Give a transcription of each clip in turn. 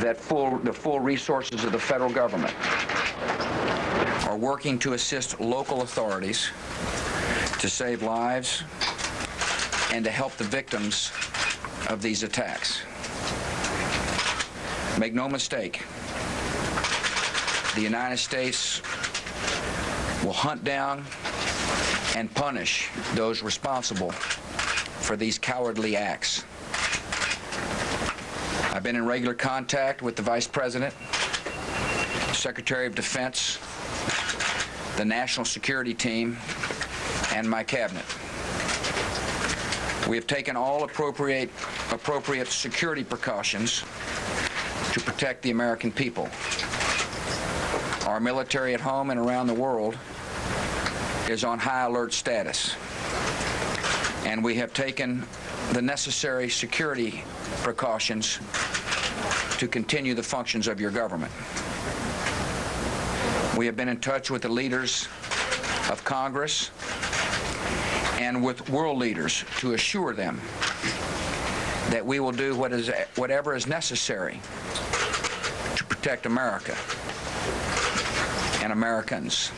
that the full resources of the federal government are working to assist local authorities to save lives and to help the victims of these attacks. Make no mistake, the United States will hunt down and punish those responsible for these cowardly acts. I've been in regular contact with the Vice President, Secretary of Defense, the National Security Team, and my cabinet. We have taken all appropriate security precautions to protect the American people. Our military at home and around the world is on high alert status, and we have taken the necessary security precautions to continue the functions of your government. We have been in touch with the leaders of Congress and with world leaders to assure them that we will do whatever is necessary to protect America and Americans.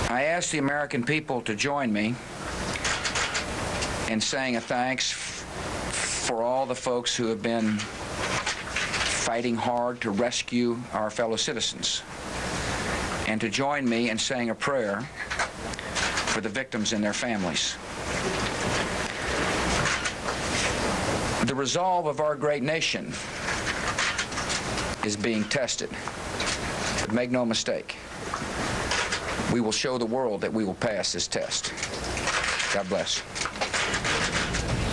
I ask the American people to join me in saying a thanks for all the folks who have been fighting hard to rescue our fellow citizens, and to join me in saying a prayer for the victims and their families. The resolve of our great nation is being tested. But make no mistake, we will show the world that we will pass this test. God bless.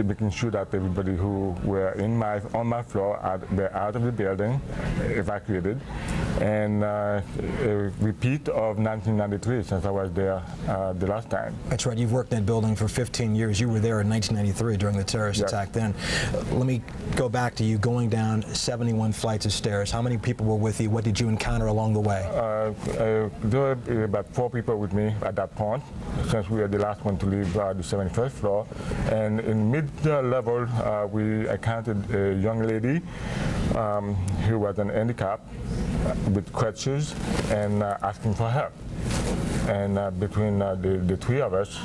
Making sure that everybody who were on my floor were out of the building, evacuated, and a repeat of 1993, since I was there the last time. That's right. You've worked in that building for 15 years. You were there in 1993 during the terrorist attack then. Let me go back to you going down 71 flights of stairs. How many people were with you? What did you encounter along the way? There were about 4 people with me at that point, since we were the last one to leave the 71st floor. And in mid-level, we encountered a young lady who was an handicap with crutches and asking for help. And between the 3 of us,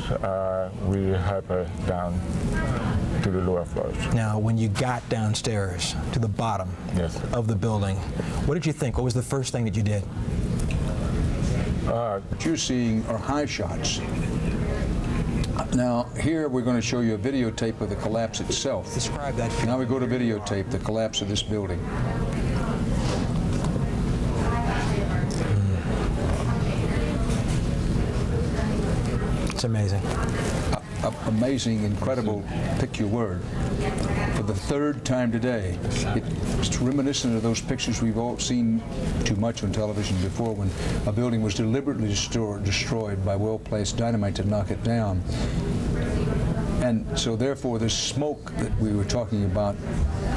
we helped her down to the lower floors. Now, when you got downstairs to the bottom of the building, what did you think? What was the first thing that you did? What you're seeing are high shots. Now, here we're going to show you a videotape of the collapse itself. Describe that. Now we go to videotape, the collapse of this building. It's amazing. Amazing, incredible, pick your word. For the 3rd time today, it's reminiscent of those pictures we've all seen too much on television before, when a building was deliberately destroyed by well-placed dynamite to knock it down. And so therefore the smoke that we were talking about,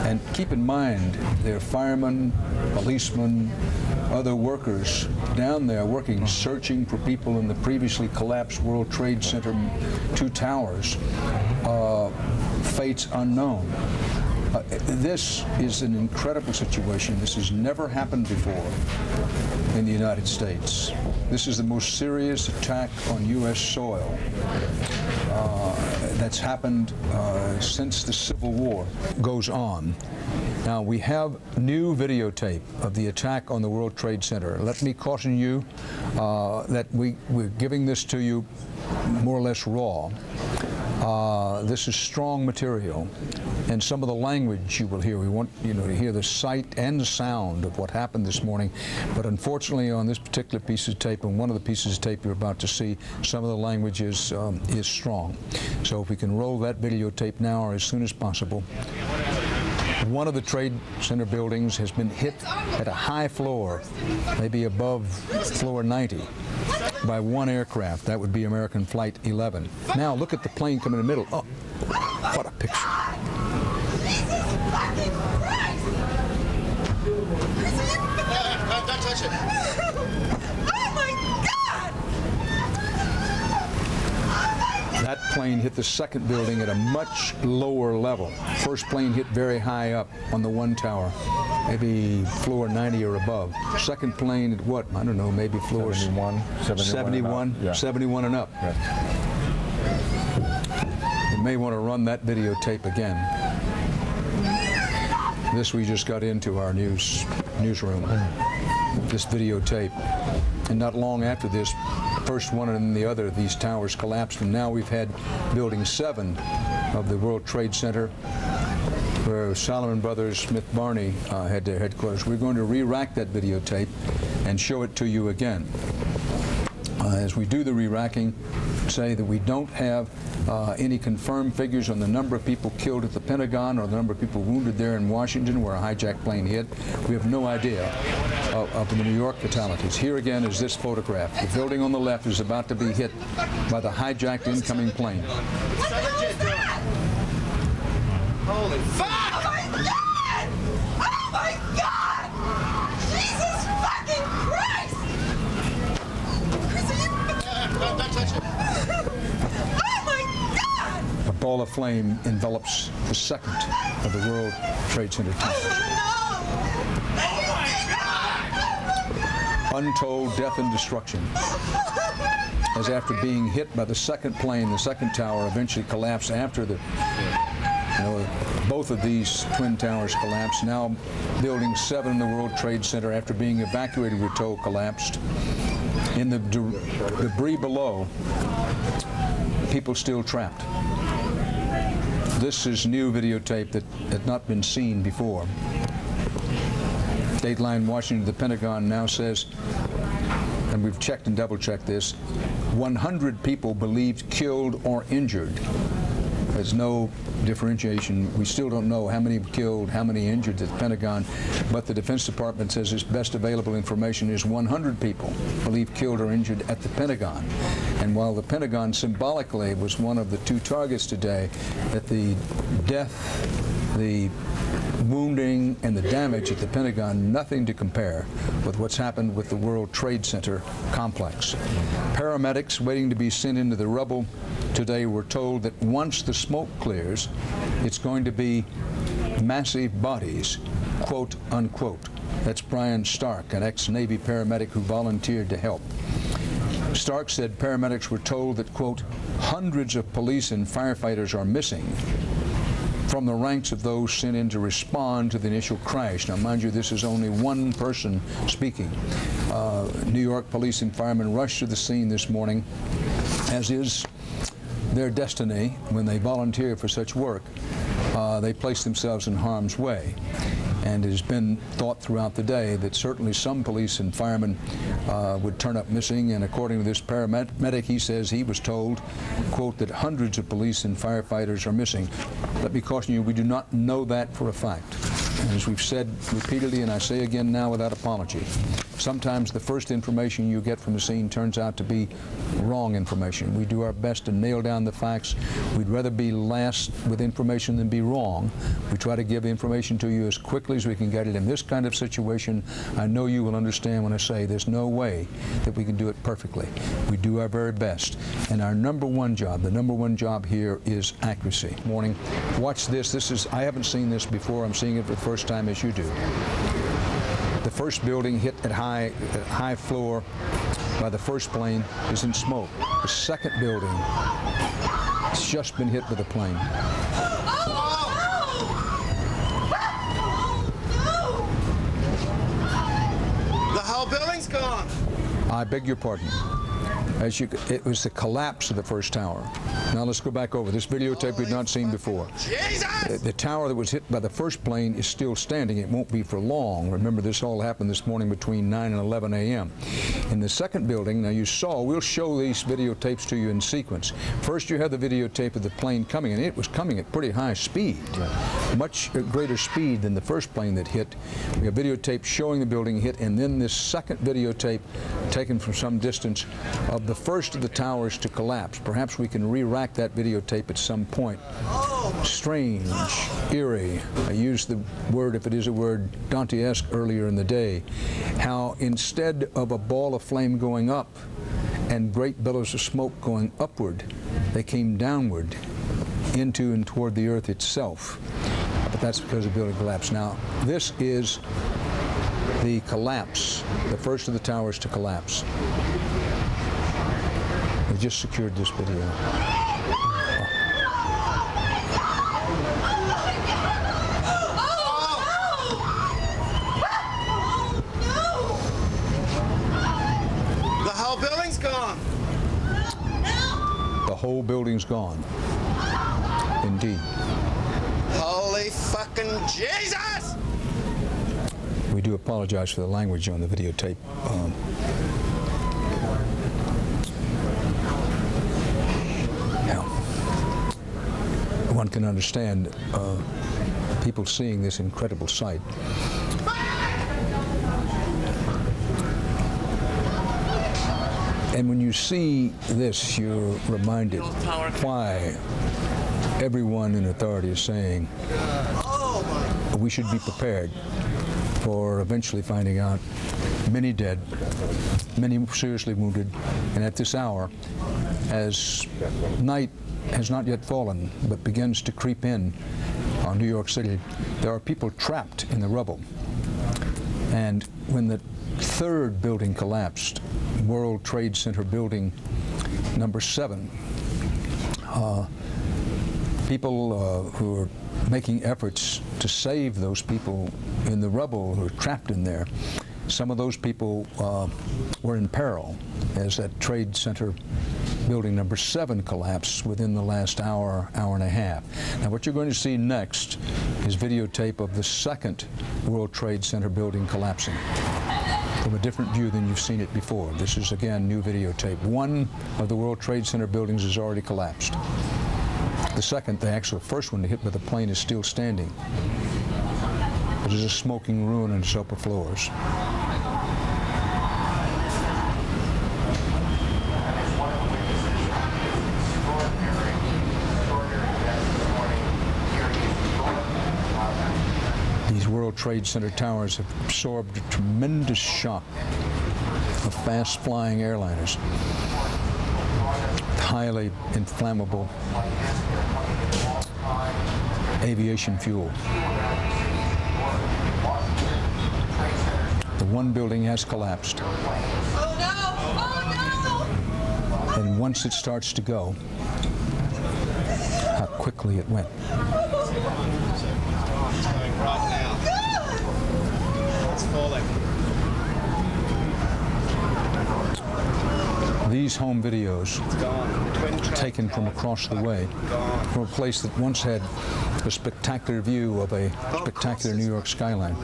and keep in mind there are firemen, policemen, other workers down there working, searching for people in the previously collapsed World Trade Center 2 towers, fates unknown. This is an incredible situation. This has never happened before in the United States. This is the most serious attack on U.S. soil that's happened since the Civil War goes on. Now, we have new videotape of the attack on the World Trade Center. Let me caution you that we're giving this to you more or less raw. This is strong material, and some of the language you will hear. We want you to hear the sight and the sound of what happened this morning, but unfortunately on this particular piece of tape, and one of the pieces of tape you're about to see, some of the language is strong. So if we can roll that videotape now or as soon as possible. One of the Trade Center buildings has been hit at a high floor, maybe above floor 90, by one aircraft. That would be American Flight 11. Now look at the plane coming in the middle. Oh, what a picture. Don't touch it. Oh my God! That plane hit the second building at a much lower level. First plane hit very high up on the one tower, maybe floor 90 or above. Second plane at what? I don't know, maybe floor 71 71 and up. Yeah. You may want to run that videotape again. This we just got into our newsroom. This videotape. And not long after this, first one and then the other, these towers collapsed, and now we've had Building 7 of the World Trade Center, where Salomon Brothers Smith Barney had their headquarters. We're going to re-rack that videotape and show it to you again. As we do the re-racking, say that we don't have any confirmed figures on the number of people killed at the Pentagon or the number of people wounded there in Washington where a hijacked plane hit. We have no idea of the New York fatalities. Here again is this photograph. The building on the left is about to be hit by the hijacked incoming plane. What the hell is that? Holy fuck! Oh my God! Oh my God! Jesus fucking Christ! Don't touch it. Oh my God! A ball of flame envelops the second of the World Trade Center towers. Untold death and destruction. As after being hit by the second plane, the second tower eventually collapsed after the, both of these twin towers collapsed. Now Building 7 in the World Trade Center, after being evacuated, we're told, collapsed. In the debris below, people still trapped. This is new videotape that had not been seen before. Dateline Washington, the Pentagon now says, and we've checked and double-checked this, 100 people believed killed or injured. There's no differentiation. We still don't know how many killed, how many injured at the Pentagon, but the Defense Department says its best available information is 100 people believed killed or injured at the Pentagon. And while the Pentagon symbolically was one of the two targets today, that the death, the wounding, and the damage at the Pentagon, nothing to compare with what's happened with the World Trade Center complex. Paramedics waiting to be sent into the rubble today were told that once the smoke clears, it's going to be massive bodies, quote unquote. That's Brian Stark, an ex-Navy paramedic who volunteered to help. Stark said paramedics were told that, quote, hundreds of police and firefighters are missing from the ranks of those sent in to respond to the initial crash. Now, mind you, this is only one person speaking. New York police and firemen rushed to the scene this morning, as is their destiny when they volunteer for such work. They place themselves in harm's way. And it has been thought throughout the day that certainly some police and firemen would turn up missing, and according to this paramedic, he says he was told, quote, that hundreds of police and firefighters are missing. Let me caution you, we do not know that for a fact. And as we've said repeatedly, and I say again now without apology, sometimes the first information you get from the scene turns out to be wrong information. We do our best to nail down the facts. We'd rather be last with information than be wrong. We try to give information to you as quickly as we can get it. In this kind of situation, I know you will understand when I say there's no way that we can do it perfectly. We do our very best. And our number one job, the number one job here, is accuracy. Morning. Watch this. I haven't seen this before. I'm seeing it for the first time as you do. The first building hit at high floor by the first plane is in smoke. The second building has just been hit with a plane. The whole building's gone. I beg your pardon. It was the collapse of the first tower. Now let's go back over this videotape we'd not seen before. Jesus! The tower that was hit by the first plane is still standing. It won't be for long. Remember, this all happened this morning between 9 and 11 a.m. In the second building, now you saw, we'll show these videotapes to you in sequence. First you have the videotape of the plane coming, and it was coming at pretty high speed. Much greater speed than the first plane that hit. We have videotape showing the building hit, and then this second videotape taken from some distance of the first of the towers to collapse. Perhaps we can re-rack that videotape at some point. Strange, eerie. I used the word, if it is a word, Dantesque earlier in the day. How instead of a ball of flame going up and great billows of smoke going upward, They came downward into and toward the earth itself. But that's because the building collapsed. Now, this is the collapse, the first of the towers to collapse. We just secured this video. The whole building's gone. The whole building's gone. Indeed. Holy fucking Jesus! We do apologize for the language on the videotape. Now, one can understand people seeing this incredible sight. And when you see this, you're reminded why everyone in authority is saying we should be prepared for eventually finding out many dead, many seriously wounded, and at this hour, as night has not yet fallen but begins to creep in on New York City, there are people trapped in the rubble. And when the third building collapsed, World Trade Center building number 7, people who are making efforts to save those people in the rubble who are trapped in there. Some of those people were in peril as that Trade Center building number 7 collapsed within the last hour, hour and a half. Now what you're going to see next is videotape of the second World Trade Center building collapsing from a different view than you've seen it before. This is again new videotape. One of the World Trade Center buildings has already collapsed. The second, the actual first one hit by the plane, is still standing. It is a smoking ruin on its upper floors. These World Trade Center towers have absorbed a tremendous shock of fast-flying airliners, highly inflammable aviation fuel. The one building has collapsed. Oh no! Oh no! And once it starts to go, how quickly it went. Right now. It's falling. These home videos taken from across the way, from a place that once had a spectacular view of a spectacular New York skyline.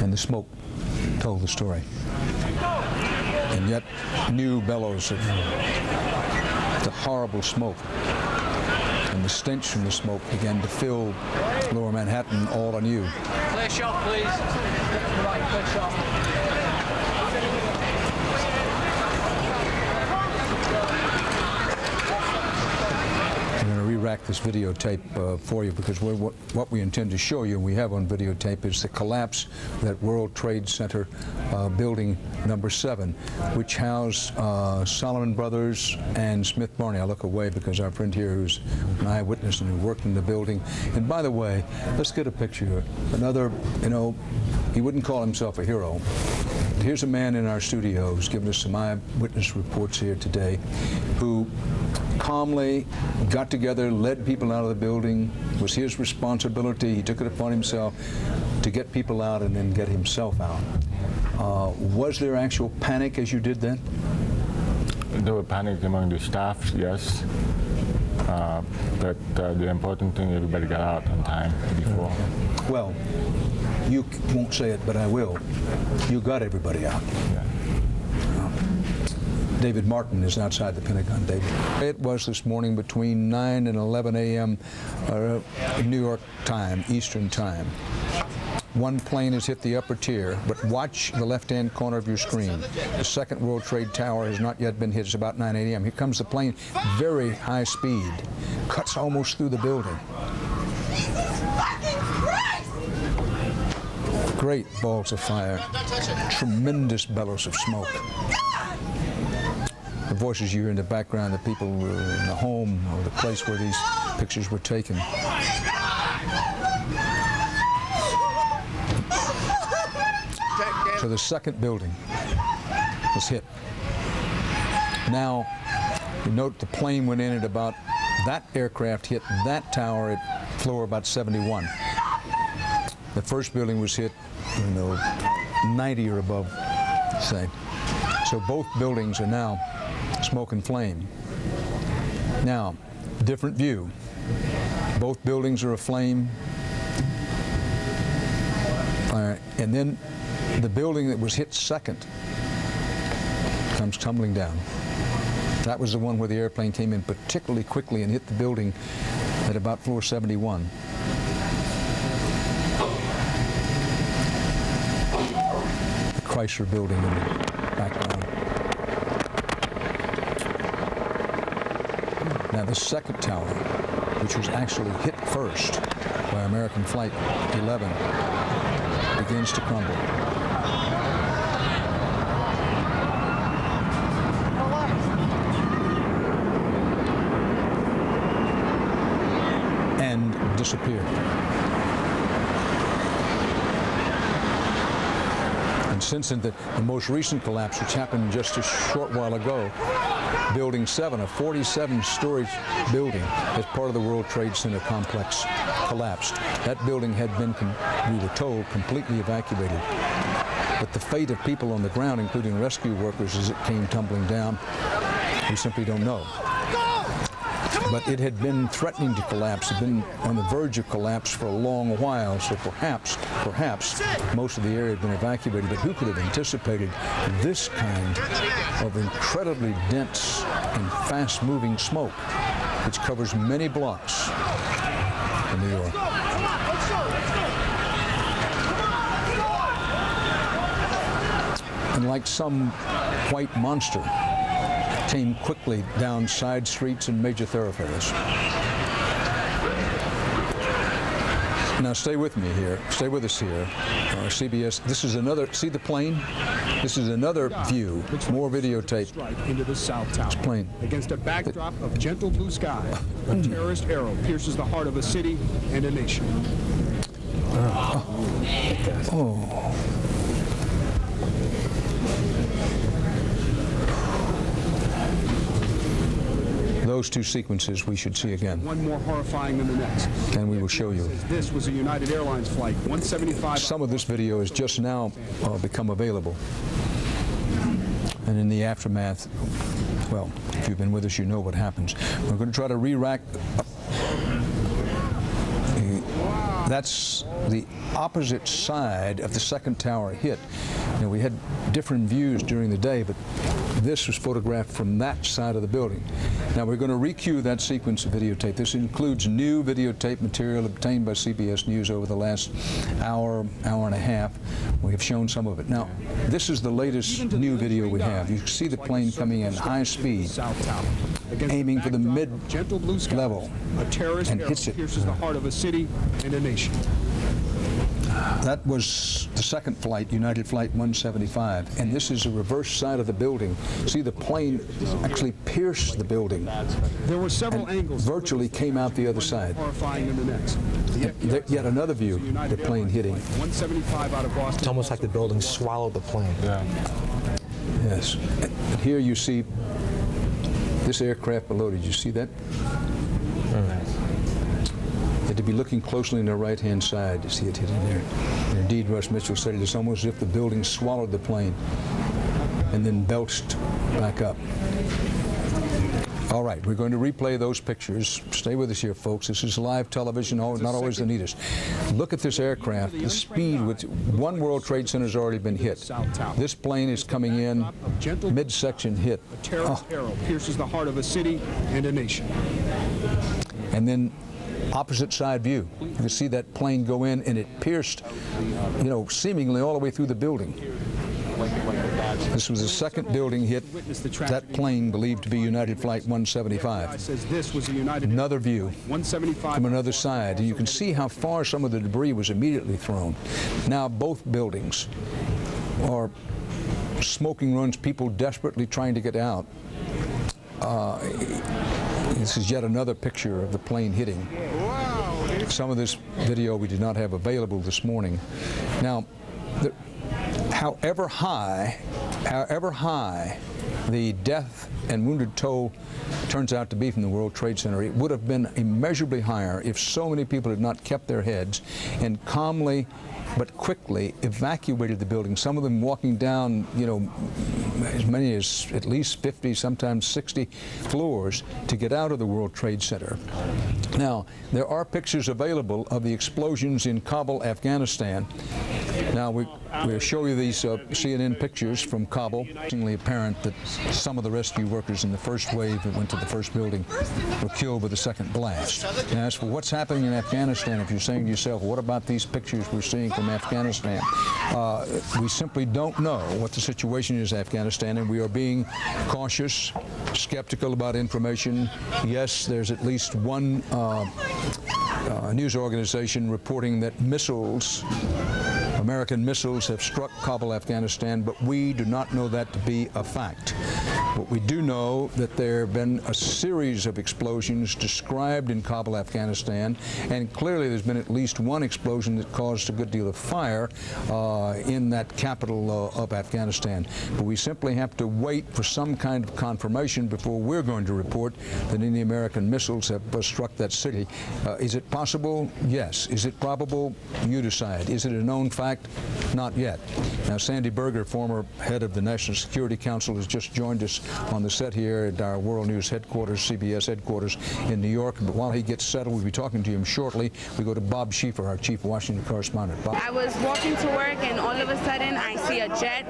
And the smoke told the story. And yet new bellows of the horrible smoke and the stench from the smoke began to fill Lower Manhattan all anew. Clear shot, please. Right, clear shot. I'm going to re-rack this videotape for you because what we intend to show you, and we have on videotape, is the collapse of that World Trade Center building number 7, which housed Solomon Brothers and Smith Barney. I look away because our friend here, who's an eyewitness and who worked in the building. And by the way, let's get a picture. Another, you know, he wouldn't call himself a hero. Here's a man in our studio who's given us some eyewitness reports here today, who calmly got together, led people out of the building. It was his responsibility. He took it upon himself to get people out and then get himself out. Was there actual panic as you did that? There were panic among the staff, yes. But the important thing, everybody got out on time before. Well, you won't say it, but I will. You got everybody out. Yeah. David Martin is outside the Pentagon. David. It was this morning between 9 and 11 a.m. New York time, Eastern time. One plane has hit the upper tier, but watch the left-hand corner of your screen. The second World Trade Tower has not yet been hit. It's about 9 a.m. Here comes the plane, very high speed, cuts almost through the building. Jesus fucking Christ! great balls of fire, tremendous bellows of smoke. The voices you hear in the background, the people who were in the home or the place where these pictures were taken. So the second building was hit. Now, you note the plane went in at about, that aircraft hit that tower at floor about 71. The first building was hit, 90 or above, say. So both buildings are now smoke and flame. Now, different view. Both buildings are aflame. And then the building that was hit second comes tumbling down. That was the one where the airplane came in particularly quickly and hit the building at about floor 71. The Chrysler building in the background. Now the second tower, which was actually hit first by American Flight 11, begins to crumble. And disappear. And since then, the most recent collapse, which happened just a short while ago, Building 7, a 47-story building as part of the World Trade Center complex, collapsed. That building had been, we were told, completely evacuated. But the fate of people on the ground, including rescue workers, as it came tumbling down, we simply don't know. But it had been threatening to collapse, had been on the verge of collapse for a long while, so perhaps most of the area had been evacuated. But who could have anticipated this kind of incredibly dense and fast-moving smoke, which covers many blocks in New York? And like some white monster, came quickly down side streets and major thoroughfares. Now stay with me here, stay with us here. CBS, this is another, see the plane? This is another view, more videotape. Into the South Tower. This plane. Against a backdrop of gentle blue sky, a terrorist arrow pierces the heart of a city and a nation. Those two sequences we should see again. One more horrifying than the next. And we will show you. This was a United Airlines flight 175. Some of this video has just now become available. And in the aftermath, well, if you've been with us, you know what happens. We're going to try to re-rack. That's the opposite side of the second tower hit. You know, we had different views during the day, but this was photographed from that side of the building. Now we're going to re-cue that sequence of videotape. This includes new videotape material obtained by CBS News over the last hour and a half. We have shown some of it. Now, this is the latest new video we have. You see the plane coming in high speed, aiming for the mid-level, and hits it. Pierces the heart of a city and a nation. That was the second flight, United Flight 175, and this is a reverse side of the building. See, the plane actually pierced the building. There were several angles. Virtually came out the other side. Horrifying than the next. Yet another view, the plane hitting. 175 out of Boston. It's almost like the building swallowed the plane. Yeah. Yes. And here you see this aircraft below. Did you see that? Had to be looking closely on the right-hand side to see it hitting there. And indeed, Russ Mitchell said it's almost as if the building swallowed the plane and then belched back up. All right, we're going to replay those pictures. Stay with us here, folks. This is live television, not always the neatest. Look at this aircraft, the speed with one World Trade Center has already been hit. This plane is coming in, midsection hit. A terrorist arrow pierces the heart of a city and a nation. And then opposite side view. You can see that plane go in and it pierced, seemingly all the way through the building. This was the second building hit. That plane believed to be United Flight 175. Says this was a United Another view 175 from another side. And you can see how far some of the debris was immediately thrown. Now both buildings are smoking runs, people desperately trying to get out. This is yet another picture of the plane hitting. Some of this video we did not have available this morning. Now, however high the death and wounded toll turns out to be from the World Trade Center, it would have been immeasurably higher if so many people had not kept their heads and calmly but quickly evacuated the building. Some of them walking down, you know, as many as at least 50, sometimes 60 floors to get out of the World Trade Center. Now, there are pictures available of the explosions in Kabul, Afghanistan. Now, we'll show you these CNN pictures from Kabul. It's apparent that some of the rescue workers in the first wave that went to the first building were killed with the second blast. Now, as for what's happening in Afghanistan, if you're saying to yourself, what about these pictures we're seeing from Afghanistan? We simply don't know what the situation is in Afghanistan, and we are being cautious, skeptical about information. Yes, there's at least one news organization reporting that American missiles have struck Kabul, Afghanistan, but we do not know that to be a fact. But we do know that there have been a series of explosions described in Kabul, Afghanistan, and clearly there's been at least one explosion that caused a good deal of fire in that capital of Afghanistan. But we simply have to wait for some kind of confirmation before we're going to report that any American missiles have struck that city. Is it possible? Yes. Is it probable? You decide. Is it a known fact? Not yet. Now, Sandy Berger, former head of the National Security Council, has just joined us on the set here at our World News headquarters, CBS headquarters in New York. But while he gets settled, we'll be talking to him shortly. We go to Bob Schieffer, our chief Washington correspondent. Bob. I was walking to work, and all of a sudden, I see a jet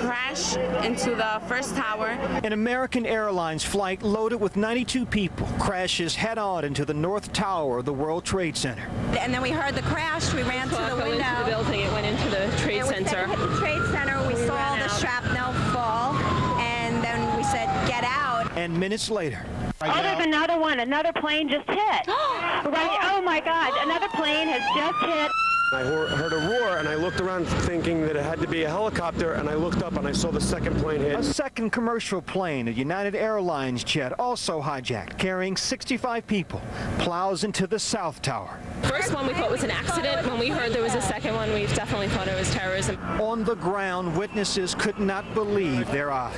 crash into the first tower. An American Airlines flight loaded with 92 people crashes head-on into the North Tower of the World Trade Center. And then we heard the crash. We ran to the window. Into the building. It went into the Trade Center. We hit the Trade Center. We saw the shrapnel fall, and then we said, "Get out!" And minutes later. Oh, there's another one. Another plane just hit. Right. Oh my God! Another plane has just hit. I heard a roar, and I looked around thinking that it had to be a helicopter, and I looked up and I saw the second plane hit. A second commercial plane, a United Airlines jet, also hijacked, carrying 65 people, plows into the South Tower. First one we thought was an accident. When we heard there was a second one, we definitely thought it was terrorism. On the ground, witnesses could not believe their eyes.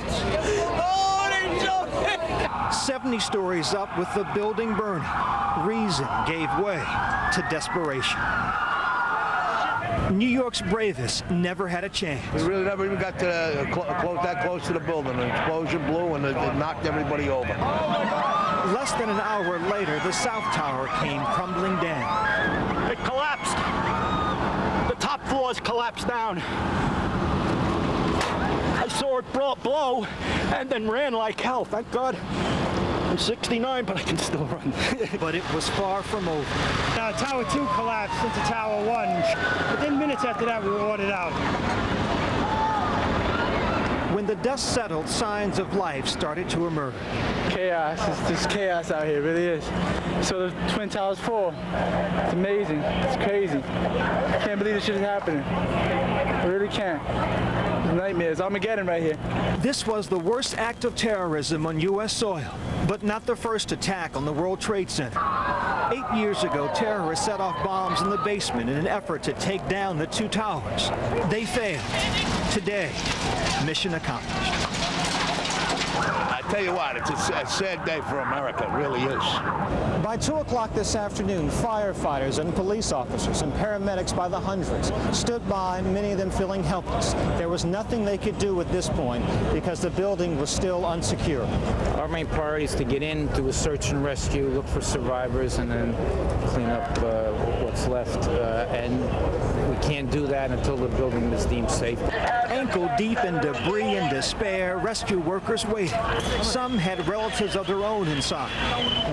70 stories up with the building burning. Reason gave way to desperation. New York's bravest never had a chance. We really never even got to that close to the building. An explosion blew and it knocked everybody over. Less than an hour later, the South Tower came crumbling down. It collapsed. The top floors collapsed down. I saw it blow and then ran like hell. Thank God. I'm 69, but I can still run. But it was far from over. Tower 2 collapsed into Tower 1. Within minutes after that, we were ordered out. When the dust settled, signs of life started to emerge. Chaos. There's chaos out here. It really is. So the Twin Towers fall. It's amazing. It's crazy. I can't believe this shit is happening. I really can't. It's nightmares. Armageddon right here. This was the worst act of terrorism on U.S. soil, but not the first attack on the World Trade Center. 8 years ago, terrorists set off bombs in the basement in an effort to take down the two towers. They failed. Today, mission accomplished. I tell you what, it's a sad day for America. It really is. By 2 o'clock this afternoon, firefighters and police officers and paramedics by the hundreds stood by, many of them feeling helpless. There was nothing they could do at this point because the building was still unsecured. Our main priority is to get in, do a search and rescue, look for survivors, and then clean up what's left. And we can't do that until the building is deemed safe. Ankle deep in debris and despair, rescue workers waited. Some had relatives of their own inside.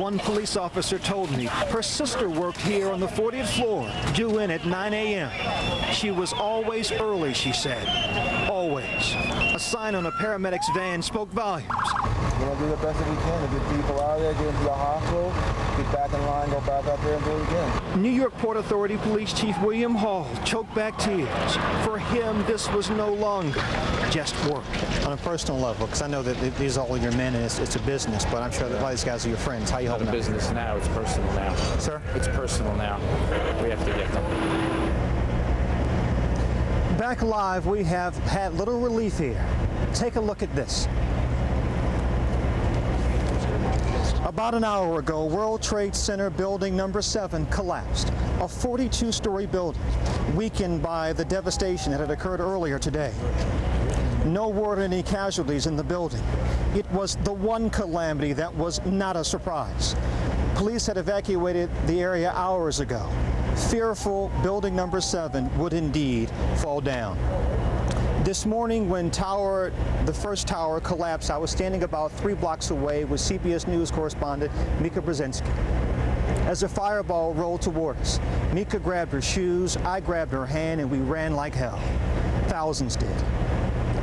One police officer told me her sister worked here on the 40th floor, due in at 9 a.m. She was always early, she said. always. A sign on a paramedic's van spoke volumes. We're going to do the best that we can to get people out of there, get them to the hospital, get back in line, go back out there and do it again. New York Port Authority Police Chief William Hall choked back tears. For him, this was no longer just work. On a personal level, because I know that these are all your men and it's a business, but I'm sure that a lot of these guys are your friends. How you holding up? It's not a business now, it's personal now. Sir? It's personal now. We have to get them. Back live, we have had little relief here. Take a look at this. About an hour ago, World Trade Center building number 7 collapsed. A 42-story building, weakened by the devastation that had occurred earlier today. No word of any casualties in the building. It was the one calamity that was not a surprise. Police had evacuated the area hours ago. Fearful building number 7 would indeed fall down. This morning when the first tower collapsed, I was standing about 3 blocks away with CBS News correspondent Mika Brzezinski. As a fireball rolled toward us, Mika grabbed her shoes, I grabbed her hand, and we ran like hell. Thousands did.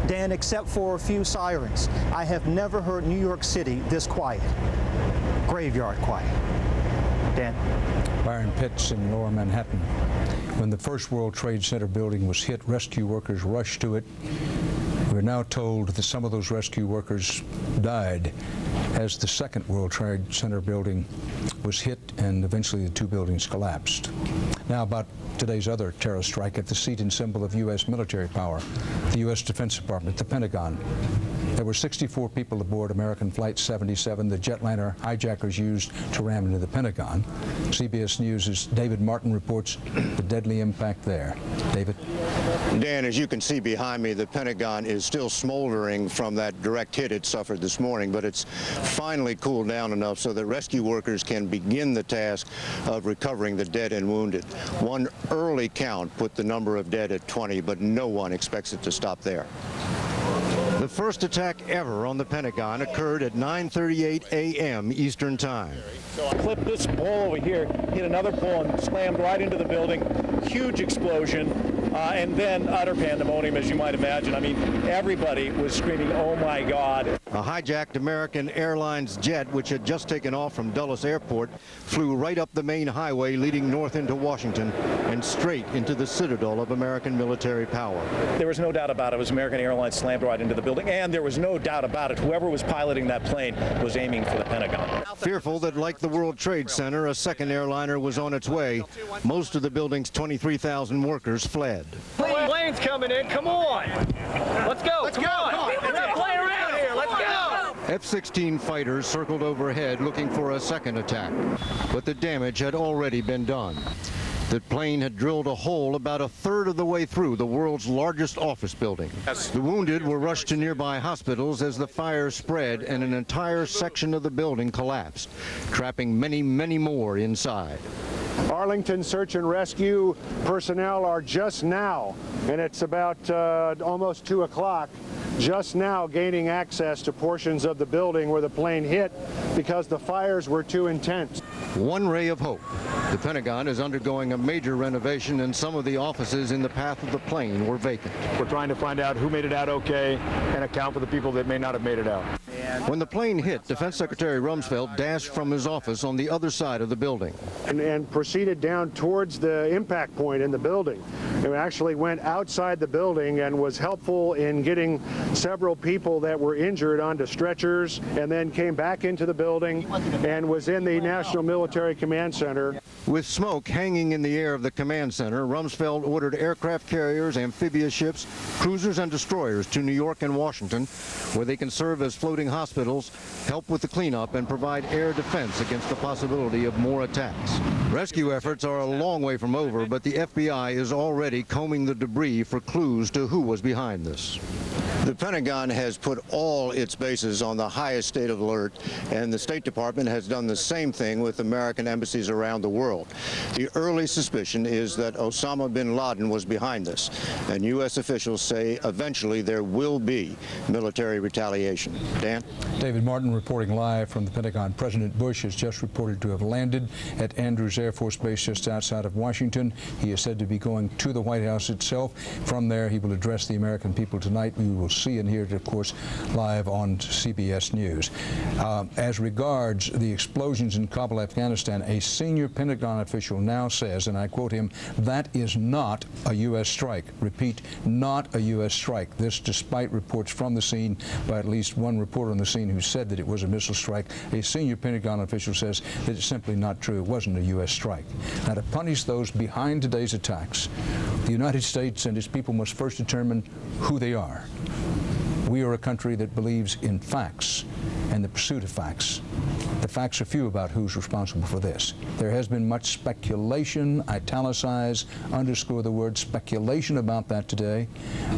Dan, except for a few sirens, I have never heard New York City this quiet. Graveyard quiet. Dan? Byron Pitts in Lower Manhattan. When the first World Trade Center building was hit, rescue workers rushed to it. We're now told that some of those rescue workers died as the second World Trade Center building was hit and eventually the 2 buildings collapsed. Now about today's other terror strike at the seat and symbol of U.S. military power, the U.S. Defense Department, the Pentagon. There were 64 people aboard American Flight 77, the jetliner hijackers used to ram into the Pentagon. CBS News' David Martin reports the deadly impact there. David? Dan, as you can see behind me, the Pentagon is still smoldering from that direct hit it suffered this morning, but it's finally cooled down enough so that rescue workers can begin the task of recovering the dead and wounded. One early count put the number of dead at 20, but no one expects it to stop there. The first attack ever on the Pentagon occurred at 9:38 a.m. Eastern Time. Clip this ball over here, hit another ball and slammed right into the building. Huge explosion, and then utter pandemonium, as you might imagine. I mean, everybody was screaming, "Oh my God!" A hijacked American Airlines jet, which had just taken off from Dulles Airport, flew right up the main highway leading north into Washington and straight into the citadel of American military power. There was no doubt about it. It was American Airlines slammed right into the building, and there was no doubt about it. Whoever was piloting that plane was aiming for the Pentagon. Fearful that, like the World Trade Center, a second airliner was on its way, most of the building's 23,000 workers fled. Plane's coming in. Come on. Let's go. Let's go. We're not playing around here. Let's go. F-16 fighters circled overhead looking for a second attack, but the damage had already been done. The plane had drilled a hole about a third of the way through the world's largest office building. The wounded were rushed to nearby hospitals as the fire spread and an entire section of the building collapsed, trapping many, many more inside. Arlington search and rescue personnel are just now, and it's about almost 2 o'clock, just now gaining access to portions of the building where the plane hit because the fires were too intense. One ray of hope. The Pentagon is undergoing a major renovation, and some of the offices in the path of the plane were vacant. We're trying to find out who made it out okay and account for the people that may not have made it out. When the plane hit, Defense Secretary Rumsfeld dashed from his office on the other side of the building. And proceeded down towards the impact point in the building. It actually went outside the building and was helpful in getting several people that were injured onto stretchers, and then came back into the building and was in the National Military Command Center. With smoke hanging in the air of the command center, Rumsfeld ordered aircraft carriers, amphibious ships, cruisers, and destroyers to New York and Washington, where they can serve as floating hospitals, help with the cleanup, and provide air defense against the possibility of more attacks. Rescue efforts are a long way from over, but the FBI is already combing the debris for clues to who was behind this. The Pentagon has put all its bases on the highest state of alert, and the State Department has done the same thing with American embassies around the world. The early suspicion is that Osama bin Laden was behind this, and U.S. officials say eventually there will be military retaliation. Dan? David Martin reporting live from the Pentagon. President Bush is just reported to have landed at Andrews Air Force Base just outside of Washington. He is said to be going to the White House itself. From there, he will address the American people tonight. We will see and hear it, of course, live on CBS News. As regards the explosions in Kabul, Afghanistan, a senior Pentagon official now says, and I quote him, "That is not a U.S. strike." Repeat, not a U.S. strike. This despite reports from the scene by at least one reporter on the scene who said that it was a missile strike. A senior Pentagon official says that it's simply not true. It wasn't a U.S. strike. Now, to punish those behind today's attacks, the United States and its people must first determine who they are. We are a country that believes in facts and the pursuit of facts. The facts are few about who's responsible for this. There has been much speculation, italicize, underscore the word speculation about that today,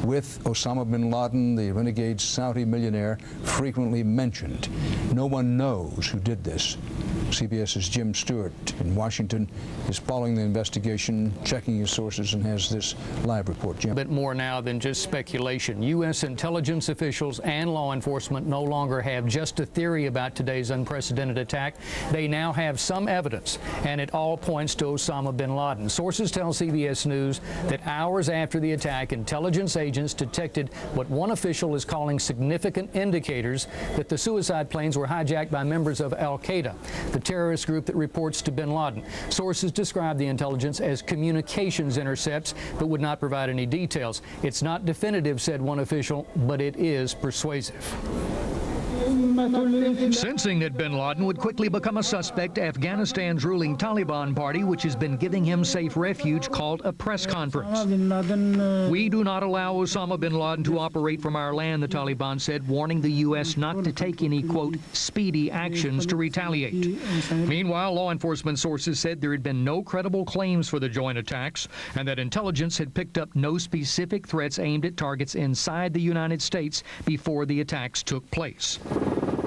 with Osama bin Laden, the renegade Saudi millionaire, frequently mentioned. No one knows who did this. CBS's Jim Stewart in Washington is following the investigation, checking his sources, and has this live report. Jim. A bit more now than just speculation. U.S. intelligence officials and law enforcement no longer have just a theory about today's unprecedented attack. They now have some evidence, and it all points to Osama bin Laden. Sources tell CBS News that hours after the attack, intelligence agents detected what one official is calling significant indicators that the suicide planes were hijacked by members of al-Qaeda, the terrorist group that reports to bin Laden. Sources describe the intelligence as communications intercepts, but would not provide any details. It's not definitive, said one official, but it is persuasive. Sensing that bin Laden would quickly become a suspect, Afghanistan's ruling Taliban party, which has been giving him safe refuge, called a press conference. "We do not allow Osama bin Laden to operate from our land," the Taliban said, warning the U.S. not to take any, quote, speedy actions to retaliate. Meanwhile, law enforcement sources said there had been no credible claims for the joint attacks and that intelligence had picked up no specific threats aimed at targets inside the United States before the attacks took place.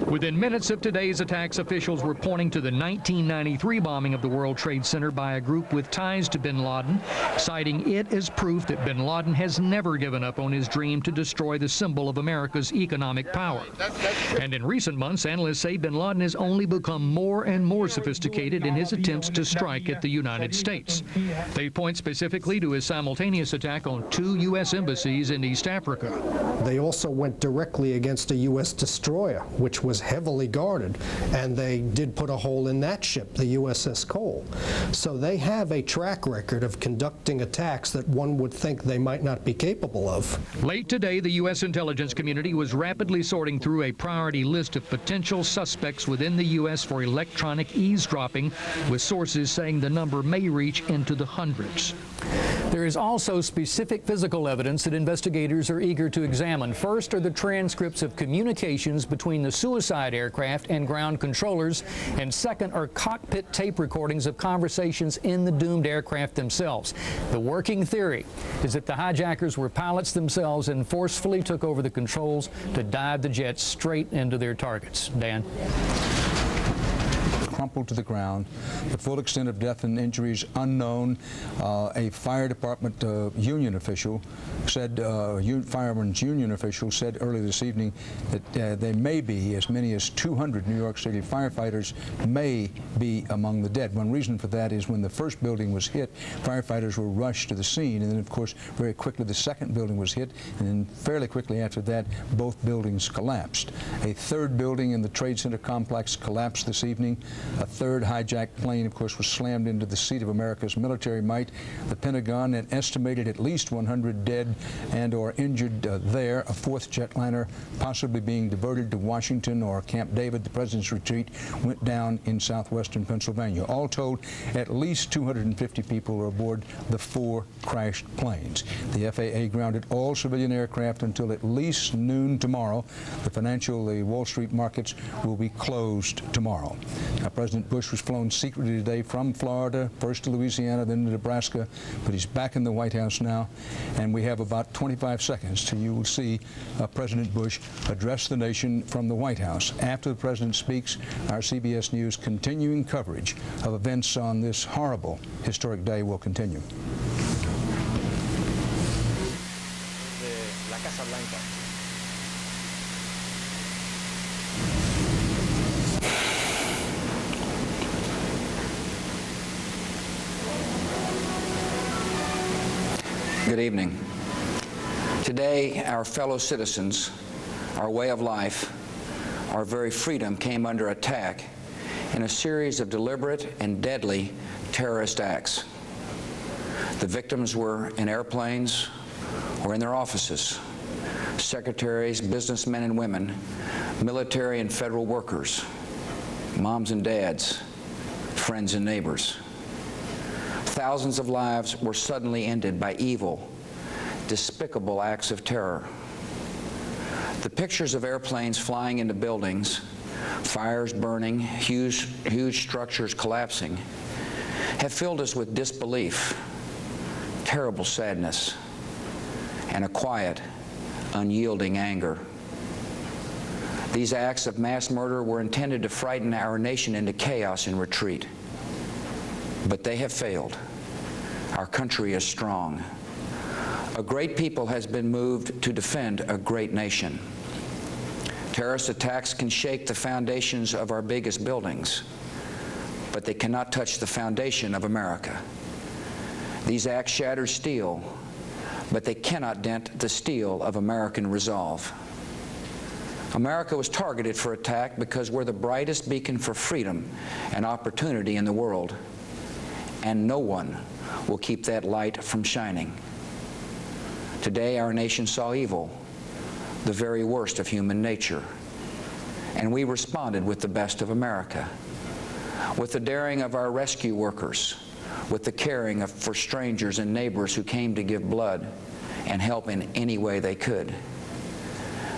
Within minutes of today's attacks, officials were pointing to the 1993 bombing of the World Trade Center by a group with ties to bin Laden, citing it as proof that bin Laden has never given up on his dream to destroy the symbol of America's economic power. And in recent months, analysts say bin Laden has only become more and more sophisticated in his attempts to strike at the United States. They point specifically to his simultaneous attack on 2 U.S. embassies in East Africa. They also went directly against a U.S. destroyer, which was heavily guarded, and they did put a hole in that ship, the USS Cole. So they have a track record of conducting attacks that one would think they might not be capable of. Late today, the U.S. intelligence community was rapidly sorting through a priority list of potential suspects within the U.S. for electronic eavesdropping, with sources saying the number may reach into the hundreds. There is also specific physical evidence that investigators are eager to examine. First are the transcripts of communications between the suicide aircraft and ground controllers, and second are cockpit tape recordings of conversations in the doomed aircraft themselves. The working theory is that the hijackers were pilots themselves and forcefully took over the controls to dive the jets straight into their targets. Dan? Crumpled to the ground. The full extent of death and injuries unknown. A fire department union official said, firemen's union official said earlier this evening that there may be as many as 200 New York City firefighters may be among the dead. One reason for that is when the first building was hit, firefighters were rushed to the scene, and then of course very quickly the second building was hit, and then fairly quickly after that both buildings collapsed. A third building in the Trade Center complex collapsed this evening. A third hijacked plane, of course, was slammed into the seat of America's military might. The Pentagon had estimated at least 100 dead and or injured there. A fourth jetliner possibly being diverted to Washington or Camp David, the president's retreat, went down in southwestern Pennsylvania. All told, at least 250 people are aboard the 4 crashed planes. The FAA grounded all civilian aircraft until at least noon tomorrow. The Wall Street markets will be closed tomorrow. Now, President Bush was flown secretly today from Florida, first to Louisiana, then to Nebraska, but he's back in the White House now, and we have about 25 seconds till you will see President Bush address the nation from the White House. After the President speaks, our CBS News continuing coverage of events on this horrible historic day will continue. La Casa Blanca. Good evening. Today, our fellow citizens, our way of life, our very freedom came under attack in a series of deliberate and deadly terrorist acts. The victims were in airplanes or in their offices, secretaries, businessmen and women, military and federal workers, moms and dads, friends and neighbors. Thousands of lives were suddenly ended by evil, despicable acts of terror. The pictures of airplanes flying into buildings, fires burning, huge structures collapsing, have filled us with disbelief, terrible sadness, and a quiet, unyielding anger. These acts of mass murder were intended to frighten our nation into chaos and retreat. But they have failed. Our country is strong. A great people has been moved to defend a great nation. Terrorist attacks can shake the foundations of our biggest buildings, but they cannot touch the foundation of America. These acts shatter steel, but they cannot dent the steel of American resolve. America was targeted for attack because we're the brightest beacon for freedom and opportunity in the world, and no one will keep that light from shining. Today, our nation saw evil, the very worst of human nature, and we responded with the best of America, with the daring of our rescue workers, with the caring for strangers and neighbors who came to give blood and help in any way they could.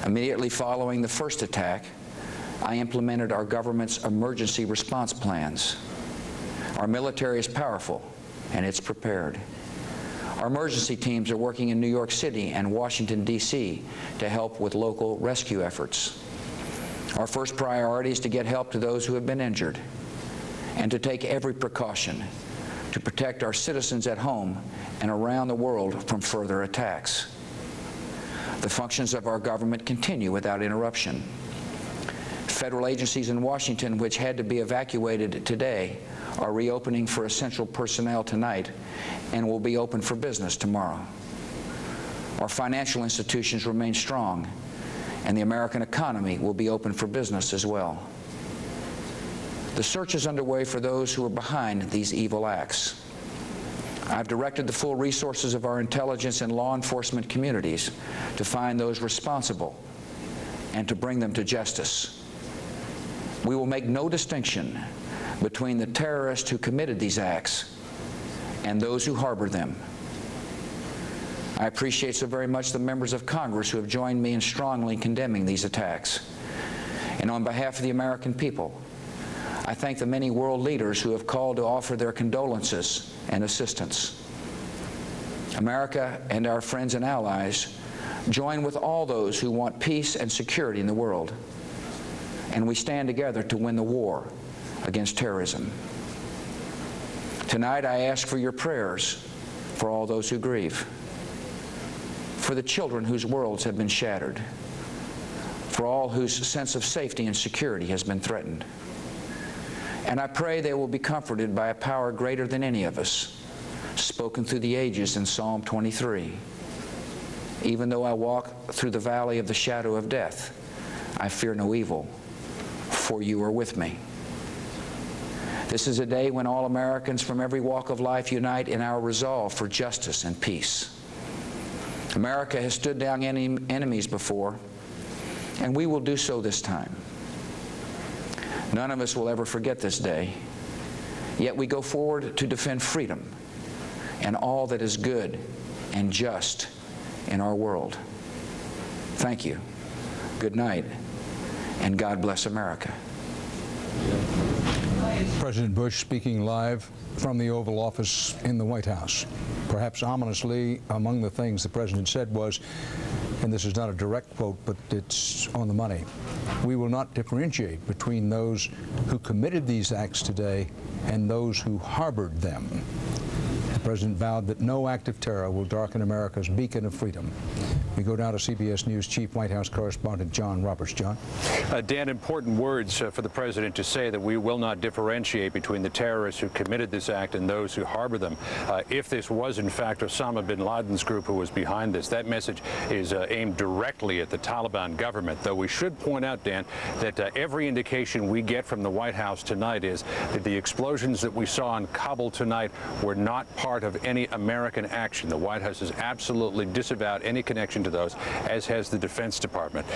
Immediately following the first attack, I implemented our government's emergency response plans. Our military is powerful, and it's prepared. Our emergency teams are working in New York City and Washington, D.C. to help with local rescue efforts. Our first priority is to get help to those who have been injured and to take every precaution to protect our citizens at home and around the world from further attacks. The functions of our government continue without interruption. Federal agencies in Washington, which had to be evacuated today, are reopening for essential personnel tonight and will be open for business tomorrow. Our financial institutions remain strong, and the American economy will be open for business as well. The search is underway for those who are behind these evil acts. I've directed the full resources of our intelligence and law enforcement communities to find those responsible and to bring them to justice. We will make no distinction between the terrorists who committed these acts and those who harbor them. I appreciate so very much the members of Congress who have joined me in strongly condemning these attacks. And on behalf of the American people, I thank the many world leaders who have called to offer their condolences and assistance. America and our friends and allies join with all those who want peace and security in the world, and we stand together to win the war against terrorism. Tonight, I ask for your prayers for all those who grieve, for the children whose worlds have been shattered, for all whose sense of safety and security has been threatened. And I pray they will be comforted by a power greater than any of us, spoken through the ages in Psalm 23. Even though I walk through the valley of the shadow of death, I fear no evil, for you are with me. This is a day when all Americans from every walk of life unite in our resolve for justice and peace. America has stood down enemies before, and we will do so this time. None of us will ever forget this day, yet we go forward to defend freedom and all that is good and just in our world. Thank you. Good night, and God bless America. President Bush speaking live from the Oval Office in the White House. Perhaps ominously, among the things the president said was, and this is not a direct quote, but it's on the money, "We will not differentiate between those who committed these acts today and those who harbored them." The president vowed that no act of terror will darken America's beacon of freedom. We go now to CBS News Chief White House Correspondent John Roberts. John. Dan, important words for the president to say that we will not differentiate between the terrorists who committed this act and those who harbor them. If this was, in fact, Osama bin Laden's group who was behind this, that message is aimed directly at the Taliban government. Though we should point out, Dan, that every indication we get from the White House tonight is that the explosions that we saw in Kabul tonight were not part of any American action. The White House has absolutely disavowed any connection to those, as has the Defense Department.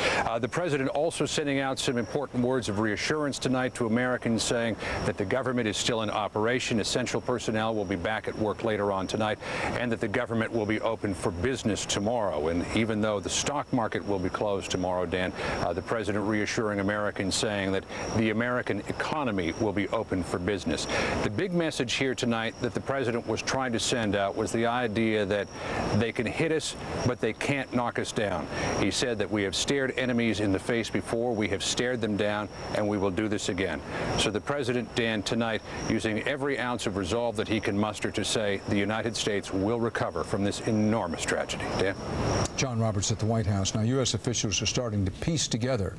The president also sending out some important words of reassurance tonight to Americans, saying that the government is still in operation, essential personnel will be back at work later on tonight, and that the government will be open for business tomorrow. And even though the stock market will be closed tomorrow, Dan, the president reassuring Americans, saying that the American economy will be open for business. The big message here tonight that the president was trying to send out was the idea that they can hit us, but they can't knock us down. He said that we have stared enemies in the face before, we have stared them down, and we will do this again. So the president, Dan, tonight using every ounce of resolve that he can muster to say the United States will recover from this enormous tragedy. Dan? John Roberts at the White House. Now, U.S. officials are starting to piece together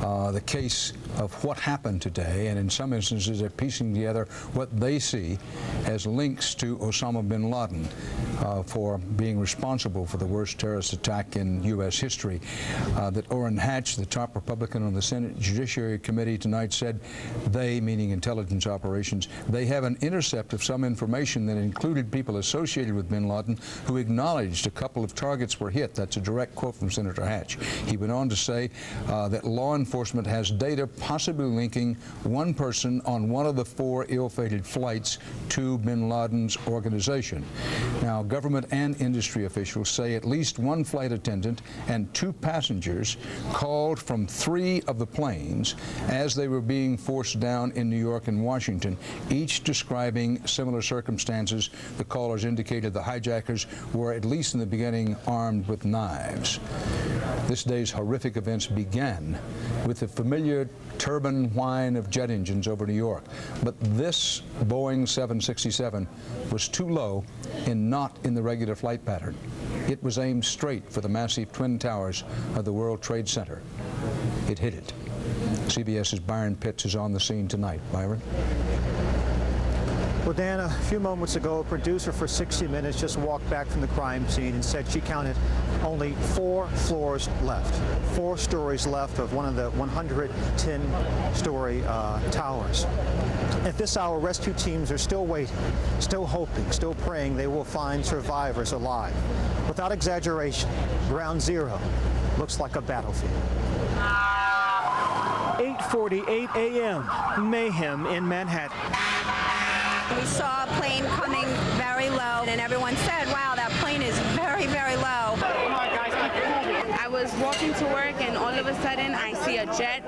the case of what happened today, and in some instances they're piecing together what they see as links to Osama bin Laden for being responsible for the worst terrorist attack in U.S. history. That Orrin Hatch, the top Republican on the Senate Judiciary Committee tonight, said they, meaning intelligence operations, they have an intercept of some information that included people associated with bin Laden who acknowledged a couple of targets were hit. That's a direct quote from Senator Hatch. He went on to say that law enforcement has data possibly linking one person on one of the 4 ill-fated flights to bin Laden's organization. Now, government and industry officials say at least one flight attendant and 2 passengers called from 3 of the planes as they were being forced down in New York and Washington, each describing similar circumstances. The callers indicated the hijackers were, at least in the beginning, armed with knives. This day's horrific events began with the familiar turbine whine of jet engines over New York. But this Boeing 767 was too low and not in the regular flight pattern. It was aimed straight for the massive twin towers of the World Trade Center. It hit it. CBS's Byron Pitts is on the scene tonight. Byron? Well, Dan, a few moments ago, a producer for 60 Minutes just walked back from the crime scene and said she counted only 4 floors left, 4 stories left of one of the 110-story towers. At this hour, rescue teams are still waiting, still hoping, still praying they will find survivors alive. Without exaggeration, Ground Zero looks like a battlefield. 8:48 a.m. Mayhem in Manhattan. We saw a plane coming very low, and everyone said, wow, that plane is very, very low. I was walking to work, and all of a sudden, I see a jet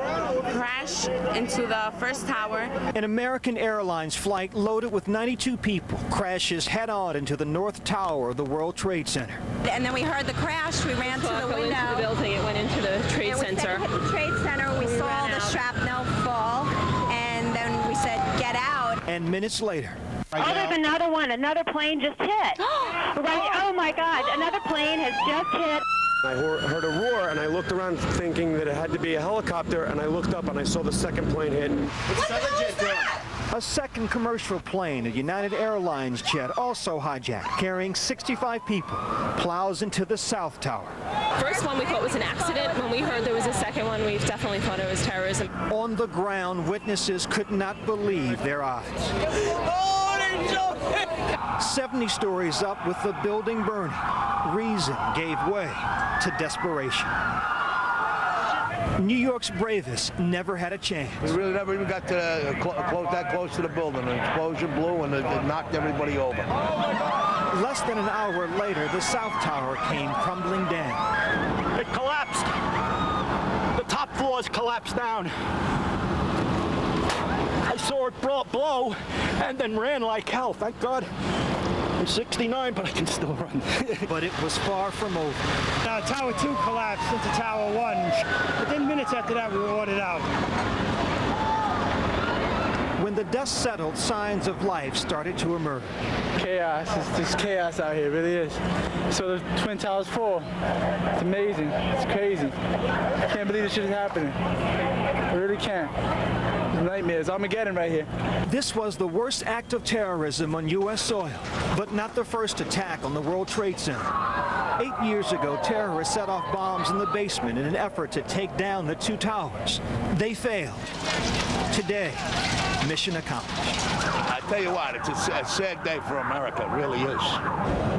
crash into the first tower. An American Airlines flight loaded with 92 people crashes head-on into the North Tower of the World Trade Center. And then we heard the crash. We ran to the window. Into the building. It went into the Trade Center. It hit the Trade Center. We saw the shrapnel fall, and then we said, get out. And minutes later. Oh, there's another one. Another plane just hit. Right. Oh, my God. Another plane has just hit. I heard a roar, and I looked around thinking that it had to be a helicopter, and I looked up, and I saw the second plane hit. A second commercial plane, a United Airlines jet, also hijacked, carrying 65 people, plows into the South Tower. First one we thought was an accident. When we heard there was a second one, we definitely thought it was terrorism. On the ground, witnesses could not believe their eyes. 70 stories up with the building burning. Reason gave way to desperation. New York's bravest never had a chance. We really never even got to that close to the building. An explosion blew and it knocked everybody over. Less than an hour later, the South Tower came crumbling down. It collapsed. The top floors collapsed down. I saw it blow and then ran like hell. Thank God. I'm 69, but I can still run. But it was far from over. Tower 2 collapsed into Tower 1. Within minutes after that, we were ordered out. When the dust settled, signs of life started to emerge. Chaos. There's chaos out here. It really is. So the Twin Towers fall. It's amazing. It's crazy. I can't believe this shit is happening. I really can't. It's nightmares. Armageddon right here. This was the worst act of terrorism on U.S. soil, but not the first attack on the World Trade Center. 8 years ago, terrorists set off bombs in the basement in an effort to take down the two towers. They failed. Today, mission accomplished. I tell you what, it's a sad day for America. It really is.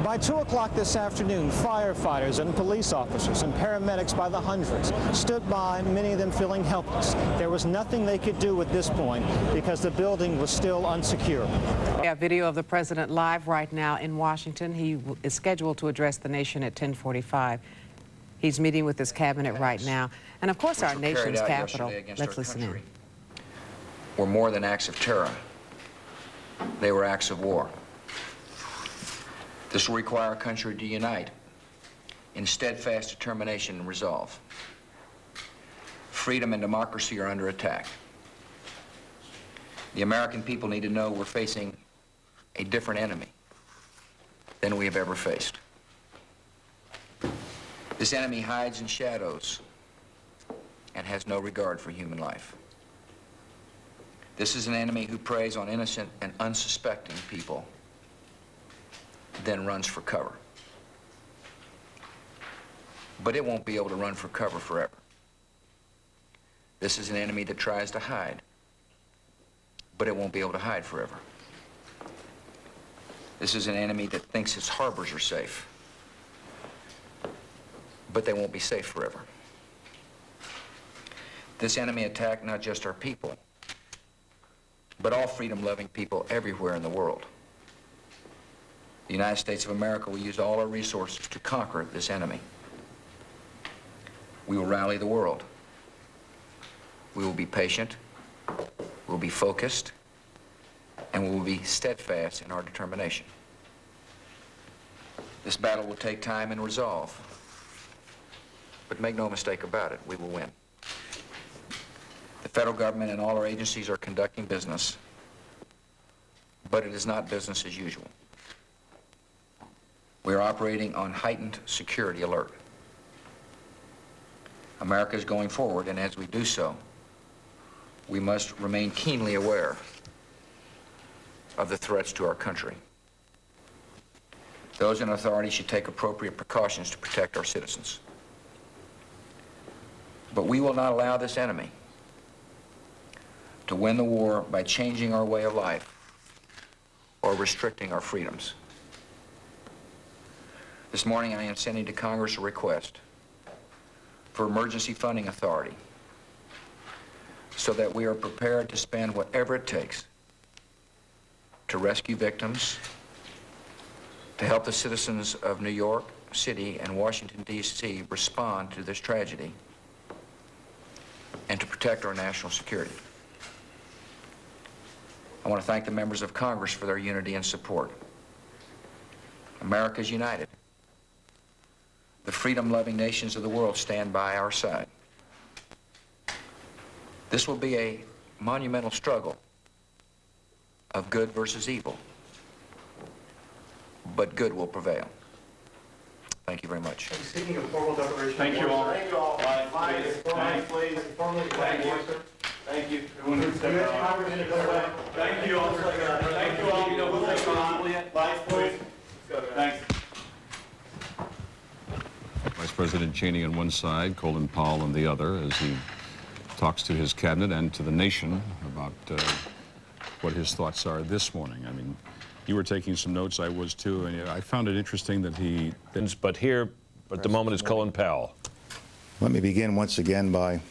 By 2 o'clock this afternoon, firefighters and police officers and paramedics by the hundreds stood by, many of them feeling helpless. There was nothing they could do at this point because the building was still unsecured. We have video of the president live right now in Washington. He is scheduled to address the nation at 10:45. He's meeting with his cabinet right now. And of course, our nation's capital. Let's listen in. Were more than acts of terror. They were acts of war. This will require our country to unite in steadfast determination and resolve. Freedom and democracy are under attack. The American people need to know we're facing a different enemy than we have ever faced. This enemy hides in shadows and has no regard for human life. This is an enemy who preys on innocent and unsuspecting people, then runs for cover. But it won't be able to run for cover forever. This is an enemy that tries to hide, but it won't be able to hide forever. This is an enemy that thinks its harbors are safe, but they won't be safe forever. This enemy attacked not just our people, but all freedom-loving people everywhere in the world. The United States of America will use all our resources to conquer this enemy. We will rally the world. We will be patient, we'll be focused, and we will be steadfast in our determination. This battle will take time and resolve, but make no mistake about it, we will win. The federal government and all our agencies are conducting business, but it is not business as usual. We are operating on heightened security alert. America is going forward, and as we do so, we must remain keenly aware of the threats to our country. Those in authority should take appropriate precautions to protect our citizens. But we will not allow this enemy to win the war by changing our way of life or restricting our freedoms. This morning I am sending to Congress a request for emergency funding authority so that we are prepared to spend whatever it takes to rescue victims, to help the citizens of New York City and Washington, D.C. respond to this tragedy, and to protect our national security. I want to thank the members of Congress for their unity and support. America is united. The freedom-loving nations of the world stand by our side. This will be a monumental struggle of good versus evil, but good will prevail. Thank you very much. Speaking of formal declaration. Thank you all. Thank you all. Lights, Please. Formally, Thank you. Thank you. Everyone step out. Thank you all. Thank you all. You know who's like lights, please. Thanks. Vice President Cheney on one side, Colin Powell on the other, as he talks to his cabinet and to the nation about what his thoughts are this morning. I mean, you were taking some notes, I was too, and I found it interesting that he... But here, at the moment, is Colin Powell. Let me begin once again by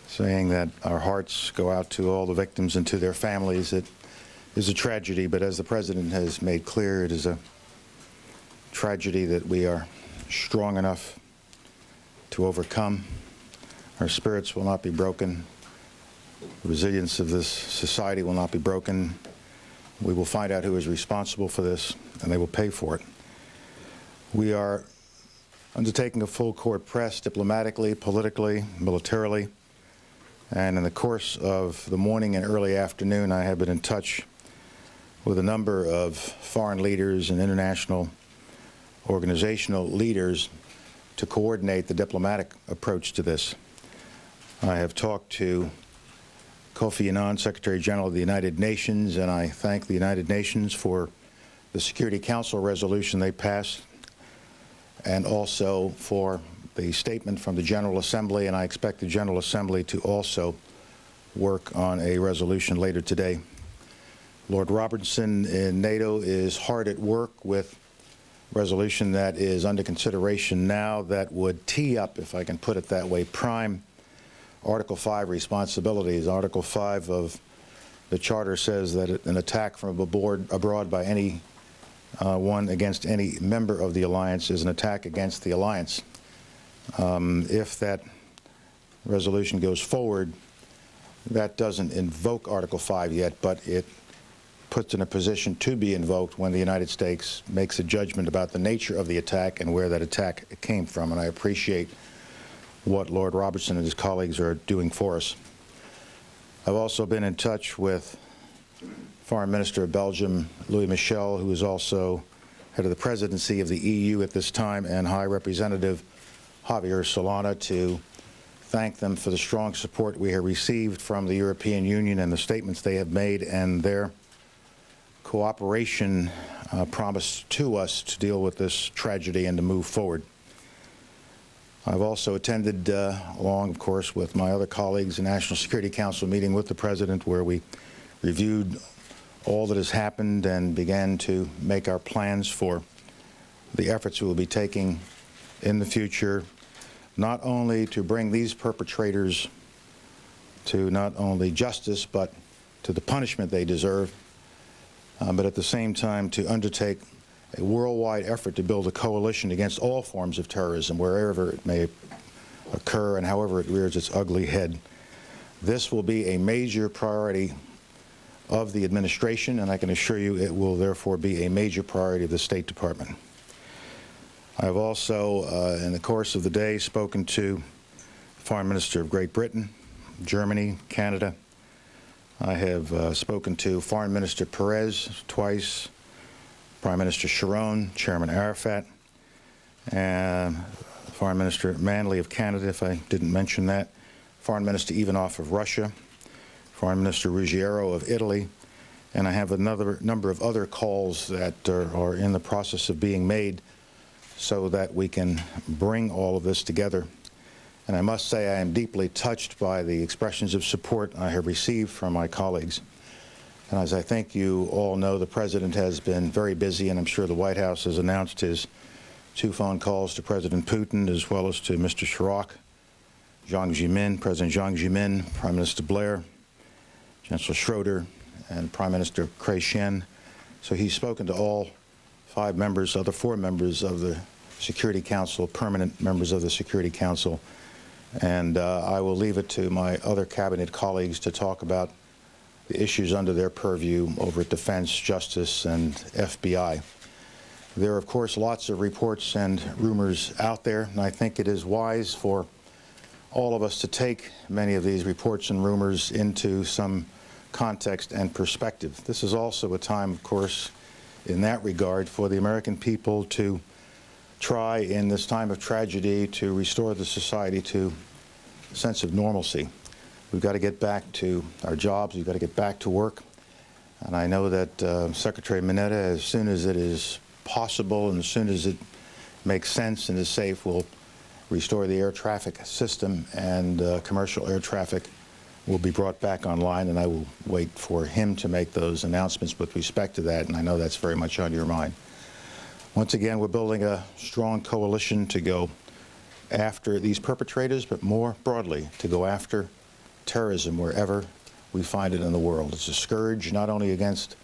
saying that our hearts go out to all the victims and to their families. It is a tragedy, but as the President has made clear, it is a tragedy that we are strong enough to overcome. Our spirits will not be broken. The resilience of this society will not be broken. We will find out who is responsible for this, and they will pay for it. We are undertaking a full-court press diplomatically, politically, militarily, and in the course of the morning and early afternoon, I have been in touch with a number of foreign leaders and international organizational leaders to coordinate the diplomatic approach to this. I have talked to Kofi Annan, Secretary General of the United Nations, and I thank the United Nations for the Security Council resolution they passed, and also for the statement from the General Assembly, and I expect the General Assembly to also work on a resolution later today. Lord Robertson in NATO is hard at work with a resolution that is under consideration now that would tee up, if I can put it that way, prime Article 5 responsibilities. Article 5 of the Charter says that an attack from abroad by any one against any member of the alliance is an attack against the alliance. If that resolution goes forward, that doesn't invoke Article 5 yet, but it puts in a position to be invoked when the United States makes a judgment about the nature of the attack and where that attack came from. And I appreciate what Lord Robertson and his colleagues are doing for us. I've also been in touch with Foreign Minister of Belgium, Louis Michel, who is also head of the presidency of the EU at this time, and High Representative Javier Solana, to thank them for the strong support we have received from the European Union and the statements they have made and their cooperation promise to us to deal with this tragedy and to move forward. I've also attended, along, of course, with my other colleagues, a National Security Council meeting with the President where we reviewed all that has happened and began to make our plans for the efforts we will be taking in the future, not only to bring these perpetrators to not only justice but to the punishment they deserve, but at the same time to undertake a worldwide effort to build a coalition against all forms of terrorism, wherever it may occur and however it rears its ugly head. This will be a major priority of the administration, and I can assure you it will therefore be a major priority of the State Department. I've also, in the course of the day, spoken to the Foreign Minister of Great Britain, Germany, Canada. I have spoken to Foreign Minister Perez twice, Prime Minister Sharon, Chairman Arafat, and Foreign Minister Manley of Canada, if I didn't mention that, Foreign Minister Ivanov of Russia, Foreign Minister Ruggiero of Italy, and I have another number of other calls that are in the process of being made so that we can bring all of this together. And I must say I am deeply touched by the expressions of support I have received from my colleagues. And as I think you all know, the President has been very busy, and I'm sure the White House has announced his 2 phone calls to President Putin as well as to Mr. Chirac, Jiang Zemin, President Jiang Zemin, Prime Minister Blair, Chancellor Schroeder, and Prime Minister Chrétien. So he's spoken to all 5 members, other 4 members of the Security Council, permanent members of the Security Council. And I will leave it to my other cabinet colleagues to talk about the issues under their purview over at Defense, Justice, and FBI. There are, of course, lots of reports and rumors out there, and I think it is wise for all of us to take many of these reports and rumors into some context and perspective. This is also a time, of course, in that regard, for the American people to try, in this time of tragedy, to restore the society to a sense of normalcy. We've got to get back to our jobs. We've got to get back to work. And I know that Secretary Mineta, as soon as it is possible and as soon as it makes sense and is safe, will restore the air traffic system, and commercial air traffic will be brought back online, and I will wait for him to make those announcements with respect to that, and I know that's very much on your mind. Once again, we're building a strong coalition to go after these perpetrators, but more broadly, to go after terrorism wherever we find it in the world. It's a scourge not only against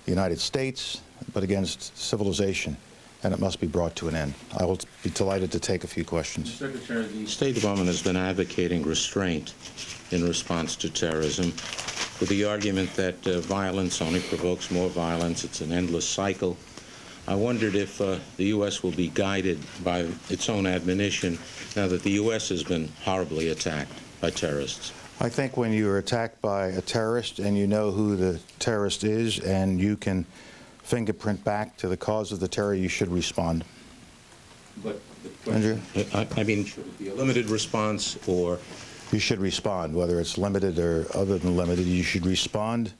the United States, but against civilization and it must be brought to an end. I will be delighted to take a few questions. Secretary, the State Department has been advocating restraint in response to terrorism with the argument that violence only provokes more violence. It's an endless cycle. I wondered if the U.S. will be guided by its own admonition now that the U.S. has been horribly attacked by terrorists. I think when you are attacked by a terrorist and you know who the terrorist is and you can fingerprint back to the cause of the terror, you should respond. But the question, Andrew? I mean, should it be a limited response or? You should respond, whether it's limited or other than limited. You should respond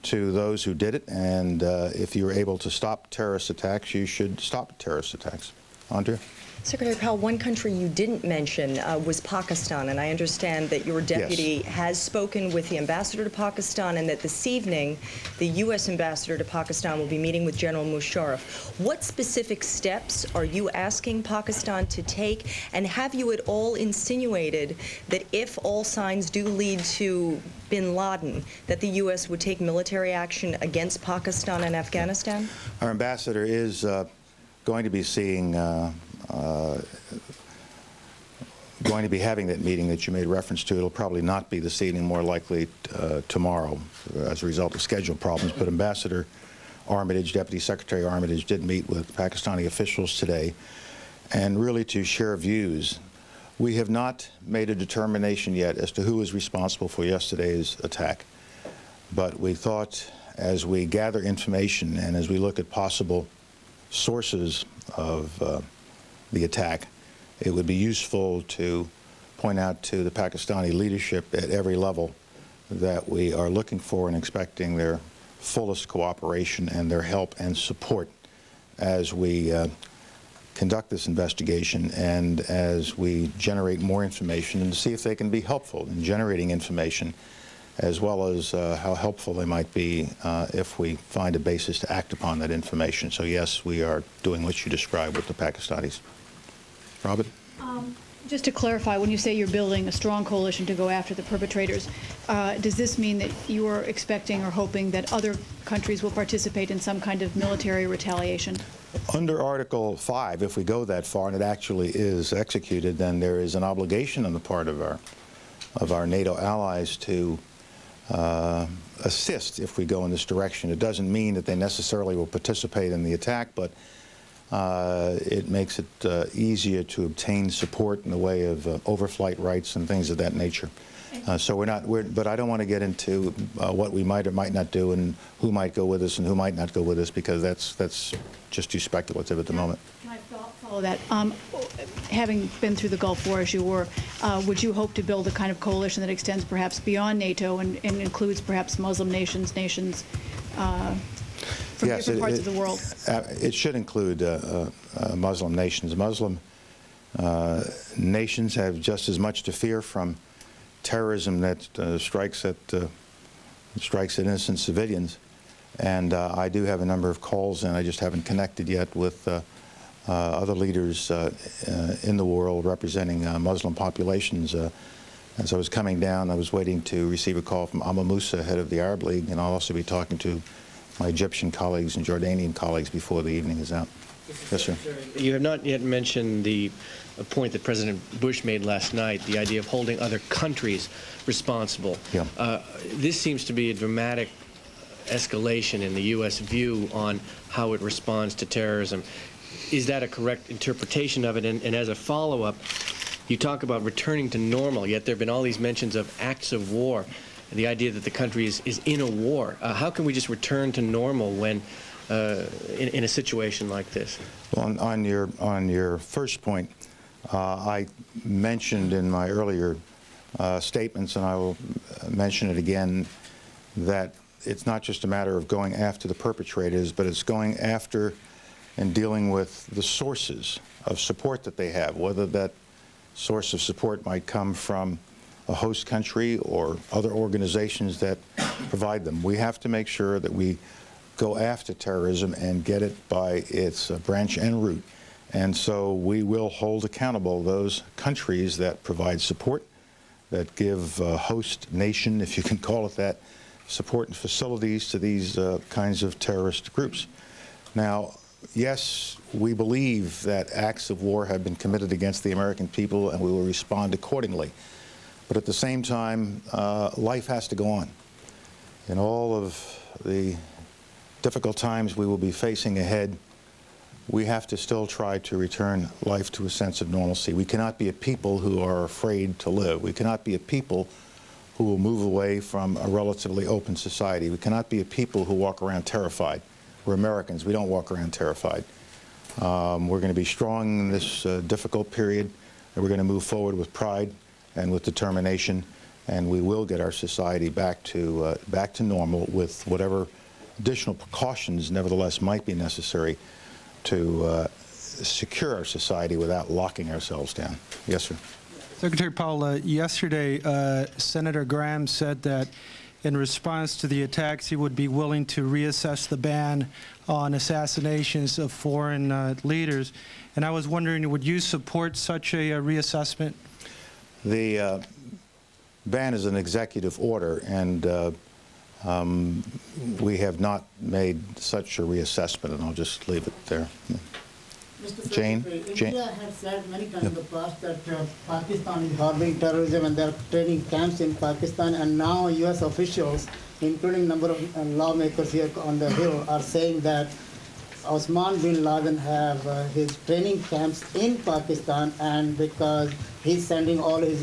to those who did it, and if you're able to stop terrorist attacks, you should stop terrorist attacks. Andrea? Secretary Powell, one country you didn't mention was Pakistan, and I understand that your deputy has spoken with the ambassador to Pakistan and that this evening the U.S. ambassador to Pakistan will be meeting with General Musharraf. What specific steps are you asking Pakistan to take, and have you at all insinuated that if all signs do lead to bin Laden, that the U.S. would take military action against Pakistan and Afghanistan? Our ambassador is going to be seeing going to be having that meeting that you made reference to. It'll probably not be this evening, more likely tomorrow as a result of schedule problems. But Ambassador Armitage, Deputy Secretary Armitage, did meet with Pakistani officials today, and really to share views. We have not made a determination yet as to who is responsible for yesterday's attack. But we thought, as we gather information and as we look at possible sources of the attack, it would be useful to point out to the Pakistani leadership at every level that we are looking for and expecting their fullest cooperation and their help and support as we conduct this investigation and as we generate more information, and to see if they can be helpful in generating information, as well as how helpful they might be if we find a basis to act upon that information. So yes, we are doing what you described with the Pakistanis. Robert? Just to clarify, when you say you're building a strong coalition to go after the perpetrators, does this mean that you are expecting or hoping that other countries will participate in some kind of military retaliation? Under Article 5, if we go that far and it actually is executed, then there is an obligation on the part of our NATO allies to assist if we go in this direction. It doesn't mean that they necessarily will participate in the attack, but it makes it easier to obtain support in the way of overflight rights and things of that nature. So but I don't want to get into what we might or might not do and who might go with us and who might not go with us, because that's just too speculative at the moment. Can I follow that? Having been through the Gulf War as you were, would you hope to build a kind of coalition that extends perhaps beyond NATO and includes perhaps Muslim nations from different parts of the world? It should include Muslim nations. Muslim nations have just as much to fear from terrorism that strikes at innocent civilians. And I do have a number of calls, and I just haven't connected yet with other leaders in the world representing Muslim populations. As I was coming down, I was waiting to receive a call from Amma Musa, head of the Arab League, and I'll also be talking to my Egyptian colleagues and Jordanian colleagues before the evening is out. Yes, sir. You have not yet mentioned the point that President Bush made last night, the idea of holding other countries responsible. Yeah. This seems to be a dramatic escalation in the U.S. view on how it responds to terrorism. Is that a correct interpretation of it? And as a follow-up, you talk about returning to normal, yet there have been all these mentions of acts of war, and the idea that the country is in a war. How can we just return to normal when in a situation like this? Well, on your first point, I mentioned in my earlier statements, and I will mention it again, that it's not just a matter of going after the perpetrators, but it's going after and dealing with the sources of support that they have, whether that source of support might come from a host country or other organizations that provide them. We have to make sure that we go after terrorism and get it by its branch and root. And so we will hold accountable those countries that provide support, that give host nation, if you can call it that, support and facilities to these kinds of terrorist groups. Now, yes, we believe that acts of war have been committed against the American people, and we will respond accordingly. But at the same time, life has to go on. In all of the difficult times we will be facing ahead, we have to still try to return life to a sense of normalcy. We cannot be a people who are afraid to live. We cannot be a people who will move away from a relatively open society. We cannot be a people who walk around terrified. We're Americans. We don't walk around terrified. We're going to be strong in this difficult period, and we're going to move forward with pride and with determination, and we will get our society back to normal with whatever additional precautions nevertheless might be necessary to secure our society without locking ourselves down. Yes, sir. Secretary Powell, yesterday Senator Graham said that in response to the attacks he would be willing to reassess the ban on assassinations of foreign leaders. And I was wondering, would you support such a reassessment? The ban is an executive order, and we have not made such a reassessment, and I'll just leave it there. Mr. Jane? India has said many times in the past that Pakistan is harboring terrorism and there are training camps in Pakistan, and now U.S. officials, including a number of lawmakers here on the Hill, are saying that Osman bin Laden have his training camps in Pakistan, and because he's sending all his,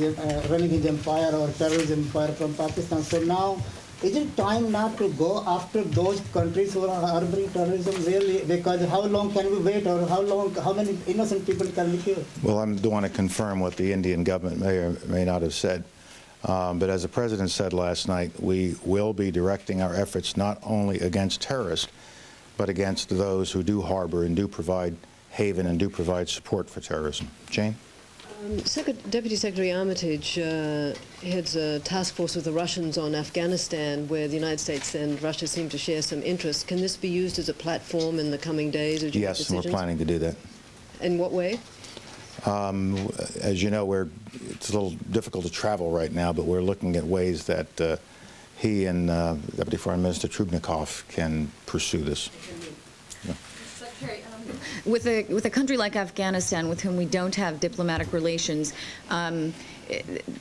running his empire or terrorism empire from Pakistan. So now, is it time now to go after those countries who are harboring terrorism really? Because how long can we wait, or how many innocent people can we kill? Well, I don't want to confirm what the Indian government may or may not have said. But as the President said last night, we will be directing our efforts not only against terrorists, but against those who do harbor and do provide haven and do provide support for terrorism. Jane? Deputy Secretary Armitage heads a task force with the Russians on Afghanistan, where the United States and Russia seem to share some interest. Can this be used as a platform in the coming days? Yes, and we're planning to do that. In what way? As you know, it's a little difficult to travel right now, but we're looking at ways that he and Deputy Foreign Minister Trubnikov can pursue this. With a country like Afghanistan, with whom we don't have diplomatic relations,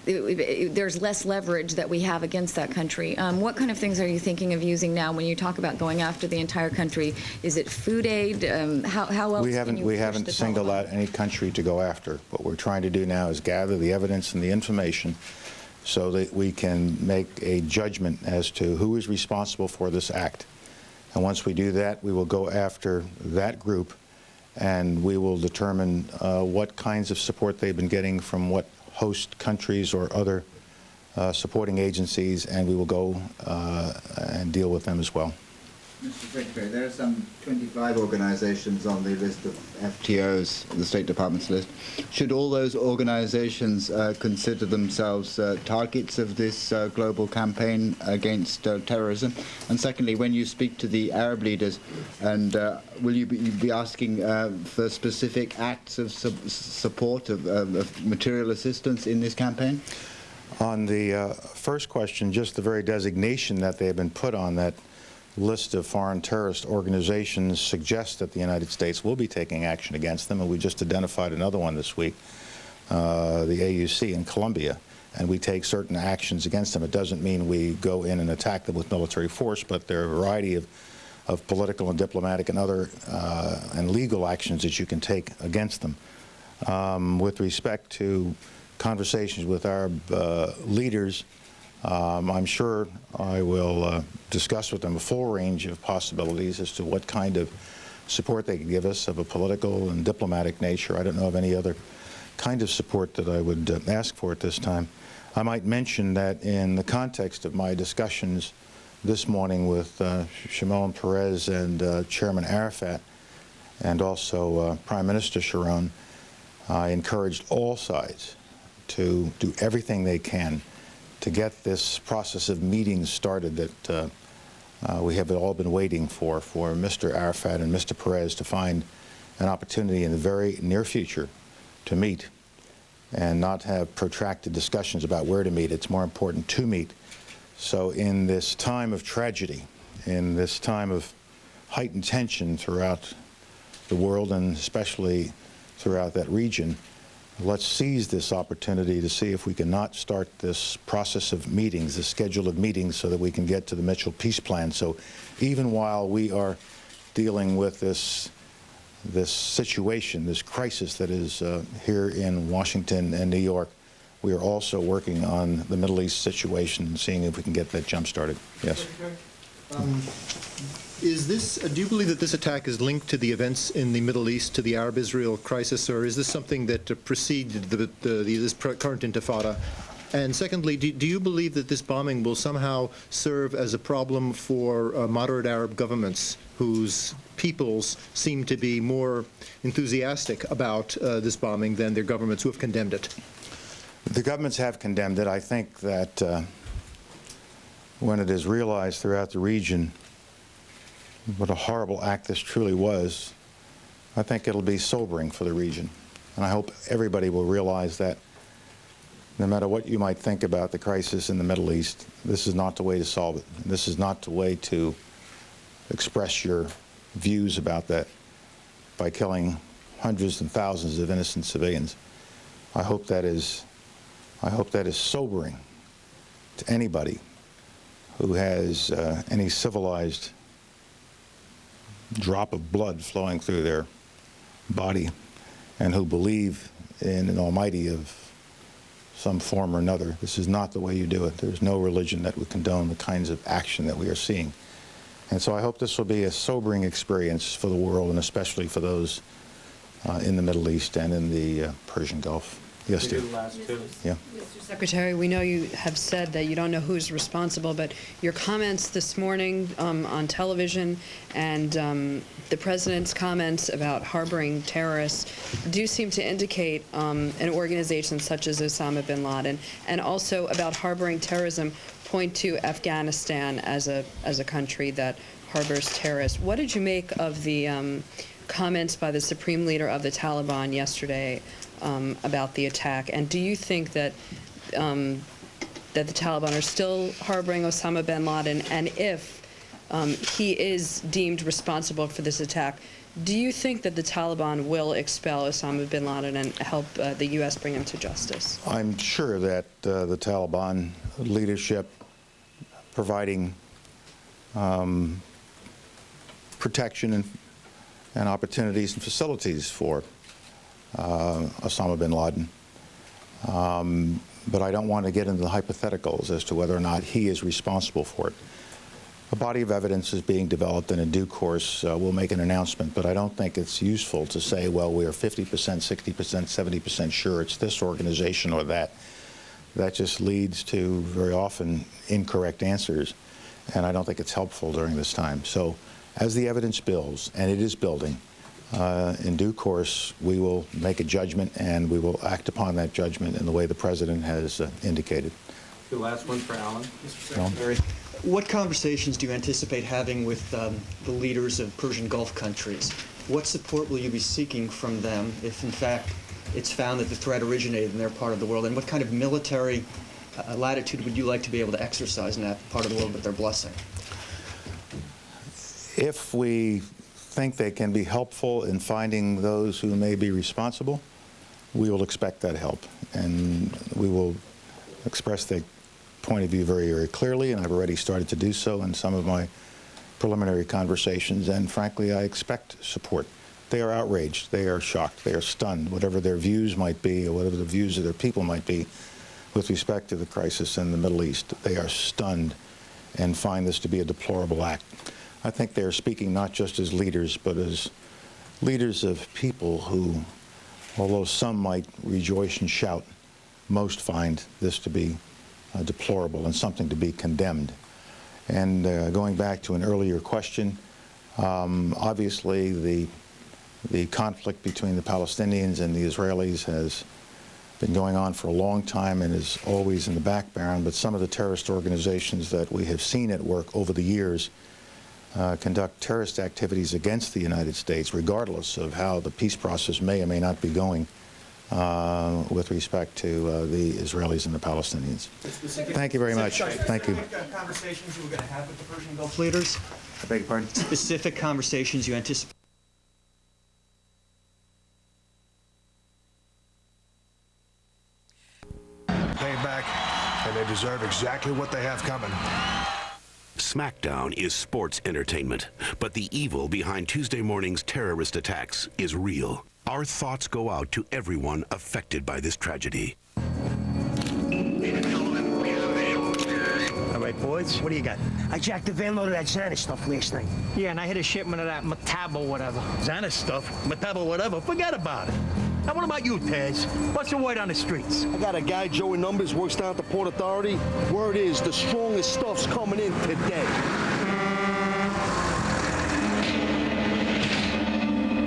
there's less leverage that we have against that country. What kind of things are you thinking of using now when you talk about going after the entire country? Is it food aid? How else can you We haven't singled out any country to go after. What we're trying to do now is gather the evidence and the information so that we can make a judgment as to who is responsible for this act. And once we do that, we will go after that group, and we will determine what kinds of support they've been getting from what host countries or other supporting agencies, and we will go and deal with them as well. Mr. Secretary, there are some 25 organizations on the list of FTOs, the State Department's list. Should all those organizations consider themselves targets of this global campaign against terrorism? And secondly, when you speak to the Arab leaders, and will you be asking for specific acts of support, of material assistance in this campaign? On the first question, just the very designation that they have been put on that list of foreign terrorist organizations suggests that the United States will be taking action against them, and we just identified another one this week, the AUC in Colombia, and we take certain actions against them. It doesn't mean we go in and attack them with military force, but there are a variety of political and diplomatic and other and legal actions that you can take against them. With respect to conversations with Arab leaders, I'm sure I will discuss with them a full range of possibilities as to what kind of support they can give us of a political and diplomatic nature. I don't know of any other kind of support that I would ask for at this time. I might mention that in the context of my discussions this morning with Shimon Peres and Chairman Arafat, and also Prime Minister Sharon, I encouraged all sides to do everything they can to get this process of meetings started that we have all been waiting for Mr. Arafat and Mr. Peres to find an opportunity in the very near future to meet and not have protracted discussions about where to meet. It's more important to meet. So in this time of tragedy, in this time of heightened tension throughout the world and especially throughout that region. Let's seize this opportunity to see if we can not start this process of meetings, the schedule of meetings, so that we can get to the Mitchell Peace Plan. So even while we are dealing with this situation, this crisis that is here in Washington and New York, we are also working on the Middle East situation and seeing if we can get that jump started. Yes. Do you believe that this attack is linked to the events in the Middle East, to the Arab-Israel crisis, or is this something that preceded this current intifada? And secondly, do you believe that this bombing will somehow serve as a problem for moderate Arab governments whose peoples seem to be more enthusiastic about this bombing than their governments who have condemned it? The governments have condemned it. I think that when it is realized throughout the region what a horrible act this truly was, I think it'll be sobering for the region. And I hope everybody will realize that no matter what you might think about the crisis in the Middle East, this is not the way to solve it. This is not the way to express your views about that by killing hundreds and thousands of innocent civilians. I hope that is sobering to anybody who has any civilized drop of blood flowing through their body and who believe in an almighty of some form or another. This is not the way you do it. There's no religion that would condone the kinds of action that we are seeing. And so I hope this will be a sobering experience for the world, and especially for those in the Middle East and in the Persian Gulf. Yes, Steve. Yeah. Mr. Secretary, we know you have said that you don't know who's responsible, but your comments this morning on television and the President's comments about harboring terrorists do seem to indicate an organization such as Osama bin Laden, and also about harboring terrorism point to Afghanistan as a country that harbors terrorists. What did you make of the comments by the Supreme Leader of the Taliban yesterday about the attack? And do you think that that the Taliban are still harboring Osama bin Laden? And if he is deemed responsible for this attack, do you think that the Taliban will expel Osama bin Laden and help the U.S. bring him to justice? I'm sure that the Taliban leadership providing protection and opportunities and facilities for Osama bin Laden. But I don't want to get into the hypotheticals as to whether or not he is responsible for it. A body of evidence is being developed, and in due course we'll make an announcement, but I don't think it's useful to say, well, we are 50%, 60%, 70% sure it's this organization or that. That just leads to very often incorrect answers, and I don't think it's helpful during this time. So as the evidence builds, and it is building, in due course, we will make a judgment, and we will act upon that judgment in the way the President has indicated. The last one for Alan. Mr. Secretary, what conversations do you anticipate having with the leaders of Persian Gulf countries? What support will you be seeking from them if, in fact, it's found that the threat originated in their part of the world? And what kind of military latitude would you like to be able to exercise in that part of the world with their blessing? If we think they can be helpful in finding those who may be responsible, we will expect that help, and we will express that point of view very, very clearly, and I've already started to do so in some of my preliminary conversations, and frankly, I expect support. They are outraged, they are shocked, they are stunned, whatever their views might be, or whatever the views of their people might be with respect to the crisis in the Middle East. They are stunned and find this to be a deplorable act. I think they are speaking not just as leaders, but as leaders of people who, although some might rejoice and shout, most find this to be deplorable and something to be condemned. And going back to an earlier question, obviously the conflict between the Palestinians and the Israelis has been going on for a long time and is always in the background, but some of the terrorist organizations that we have seen at work over the years conduct terrorist activities against the United States, regardless of how the peace process may or may not be going with respect to the Israelis and the Palestinians. Thank you very much. Thank you. What conversations you were going to have with the Persian Gulf leaders? I beg your pardon? Specific conversations you anticipate. deserve exactly what they have coming. SmackDown is sports entertainment, but the evil behind Tuesday morning's terrorist attacks is real. Our thoughts go out to everyone affected by this tragedy. All right, boys, what do you got? I jacked the van load of that Xanax stuff last night. Yeah, and I hit a shipment of that Metabo whatever. Xanax stuff? Metabo whatever? Forget about it. Now, what about you, Taz? What's the word on the streets? I got a guy, Joey Numbers, works down at the Port Authority. Word is the strongest stuff's coming in today.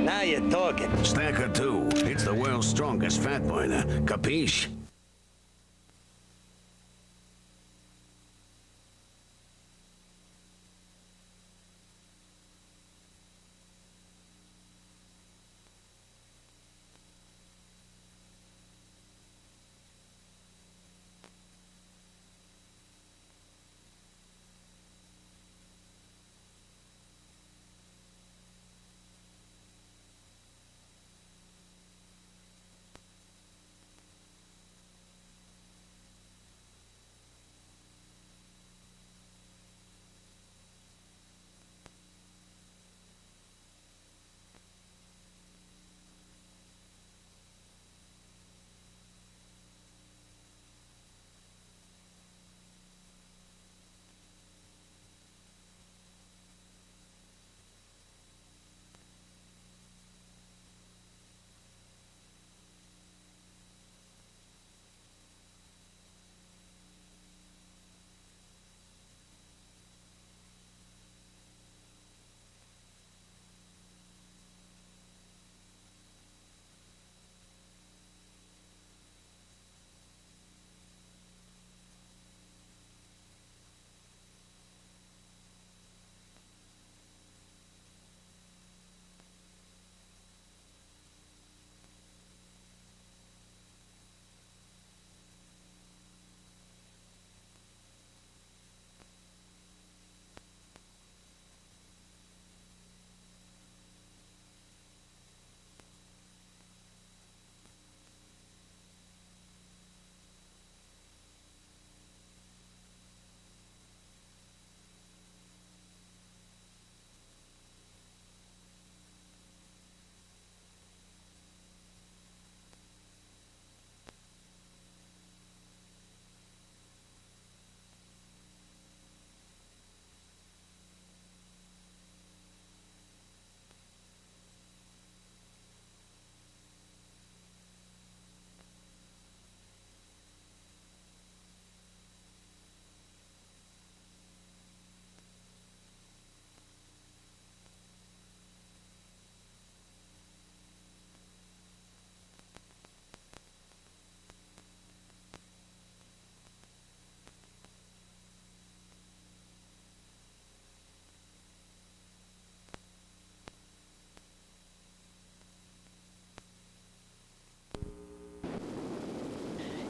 Now you're talking. Stacker 2. It's the world's strongest fat burner. Capiche?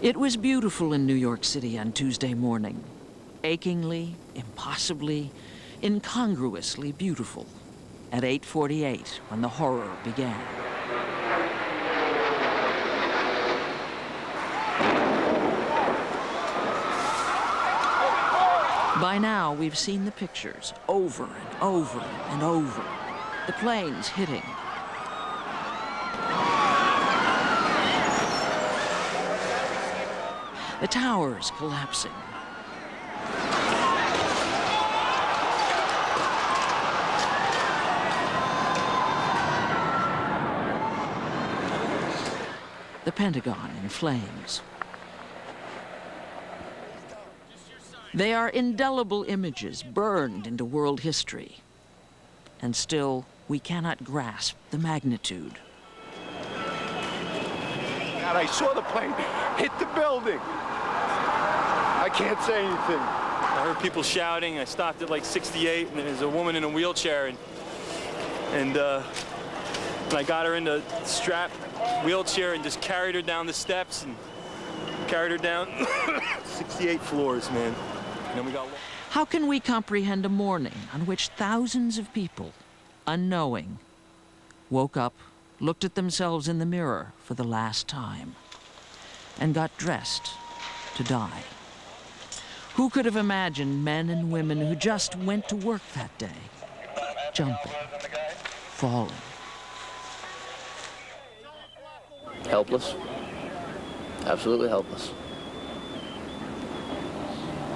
It was beautiful in New York City on Tuesday morning. Achingly, impossibly, incongruously beautiful. At 8:48, when the horror began. By now, we've seen the pictures over and over and over. The planes hitting. The towers collapsing. The Pentagon in flames. They are indelible images burned into world history. And still, we cannot grasp the magnitude. God, I saw the plane hit the building. I can't say anything. I heard people shouting. I stopped at like 68, and there's a woman in a wheelchair, and I got her in the strap wheelchair and just carried her down the steps and carried her down 68 floors, man. And then we got. How can we comprehend a morning on which thousands of people, unknowing, woke up, looked at themselves in the mirror for the last time, and got dressed to die? Who could have imagined men and women who just went to work that day, jumping, falling? Helpless. Absolutely helpless.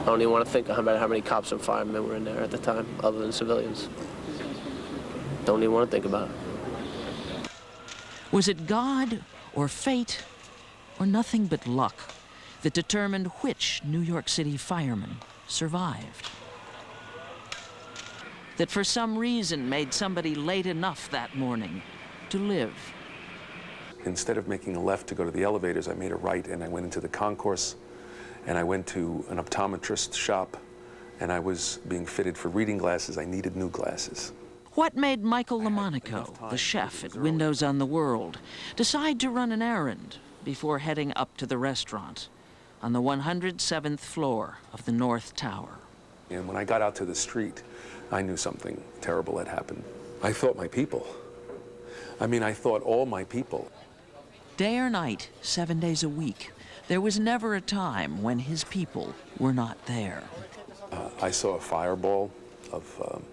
I don't even want to think about how many cops and firemen were in there at the time, other than civilians. Don't even want to think about it. Was it God or fate or nothing but luck that determined which New York City firemen survived? That for some reason made somebody late enough that morning to live? Instead of making a left to go to the elevators, I made a right and I went into the concourse and I went to an optometrist shop and I was being fitted for reading glasses. I needed new glasses. What made Michael LaMonaco, the chef at Windows on the World, decide to run an errand before heading up to the restaurant on the 107th floor of the North Tower? And when I got out to the street, I knew something terrible had happened. I thought my people. I mean, I thought all my people. Day or night, 7 days a week, there was never a time when his people were not there. I saw a fireball of...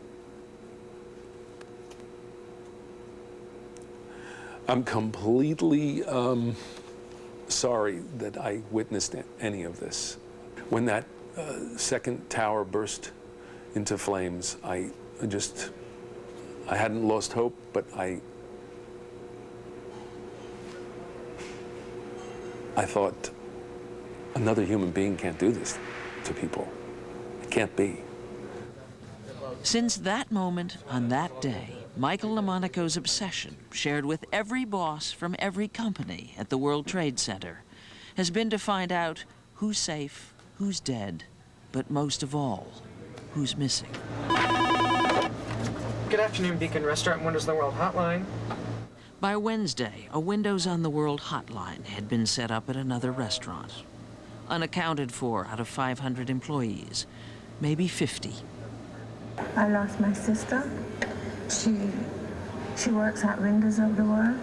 I'm completely sorry that I witnessed any of this. When that second tower burst into flames, I hadn't lost hope, but I thought, another human being can't do this to people. It can't be. Since that moment, on that day, Michael LaMonaco's obsession, shared with every boss from every company at the World Trade Center, has been to find out who's safe, who's dead, but most of all, who's missing. Good afternoon, Beacon Restaurant, Windows on the World hotline. By Wednesday, a Windows on the World hotline had been set up at another restaurant. Unaccounted for out of 500 employees, maybe 50. I lost my sister. She works at Windows of the World.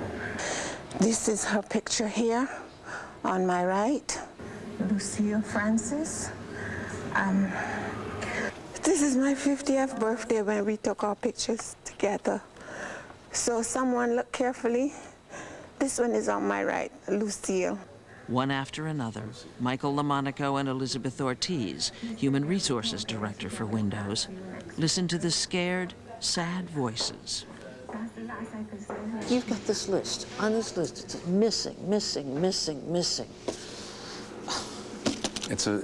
This is her picture here on my right. Lucille Francis. This is my 50th birthday when we took our pictures together. So someone look carefully. This one is on my right, Lucille. One after another, Michael LaMonaco and Elizabeth Ortiz, Human Resources Director for Windows, listened to the scared, sad voices. You've got this list. On this list, it's missing, missing, missing, missing. It's a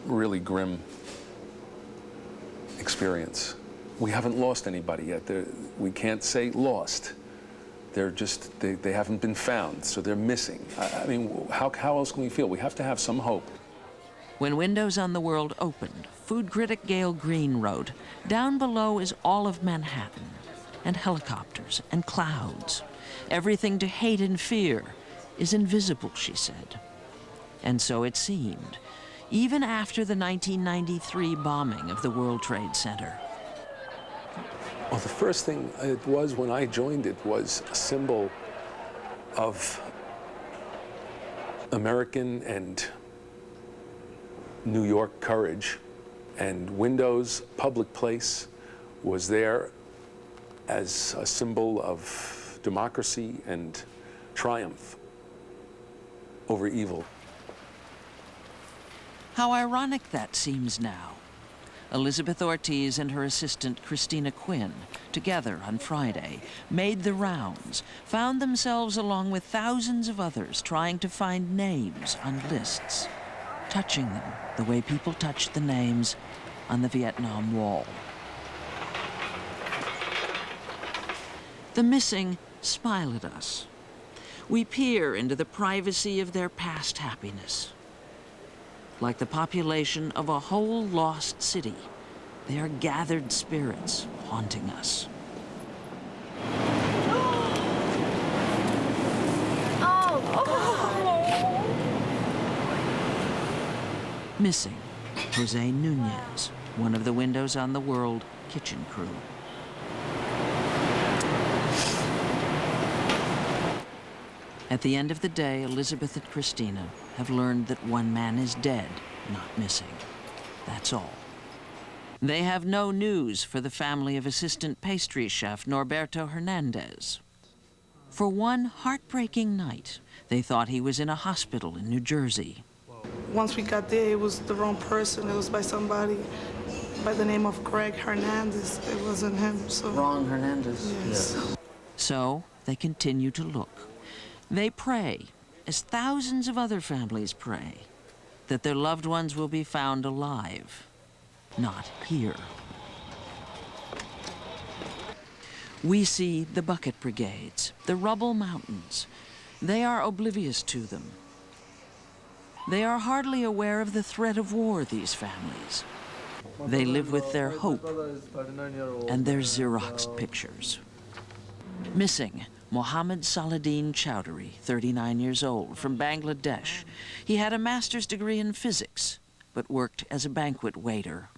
really grim experience. We haven't lost anybody yet. We can't say lost. They're just, they haven't been found, so they're missing. I mean, how else can we feel? We have to have some hope. When Windows on the World opened, food critic Gail Green wrote, "Down below is all of Manhattan, and helicopters and clouds. Everything to hate and fear is invisible," she said. And so it seemed, even after the 1993 bombing of the World Trade Center. Well, the first thing it was when I joined it was a symbol of American and New York courage. And Windows Public Place was there as a symbol of democracy and triumph over evil. How ironic that seems now. Elizabeth Ortiz and her assistant Christina Quinn, together on Friday, made the rounds, found themselves along with thousands of others trying to find names on lists, touching them the way people touched the names on the Vietnam Wall. The missing smile at us. We peer into the privacy of their past happiness. Like the population of a whole lost city, they are gathered spirits haunting us. Missing, Jose Nunez, one of the Windows on the World kitchen crew. At the end of the day, Elizabeth and Christina have learned that one man is dead, not missing. that's all. They have no news for the family of assistant pastry chef Norberto Hernandez. For one heartbreaking night, they thought he was in a hospital in New Jersey. Once we got there, it was the wrong person. It was by somebody by the name of Greg Hernandez. It wasn't him, so... Ron Hernandez. Yes. So they continue to look. They pray, as thousands of other families pray, that their loved ones will be found alive, not here. We see the bucket brigades, the rubble mountains. They are oblivious to them. They are hardly aware of the threat of war, these families. They live with their hope and their Xeroxed pictures. Missing, Mohammed Saladin Chowdhury, 39 years old, from Bangladesh. He had a master's degree in physics, but worked as a banquet waiter.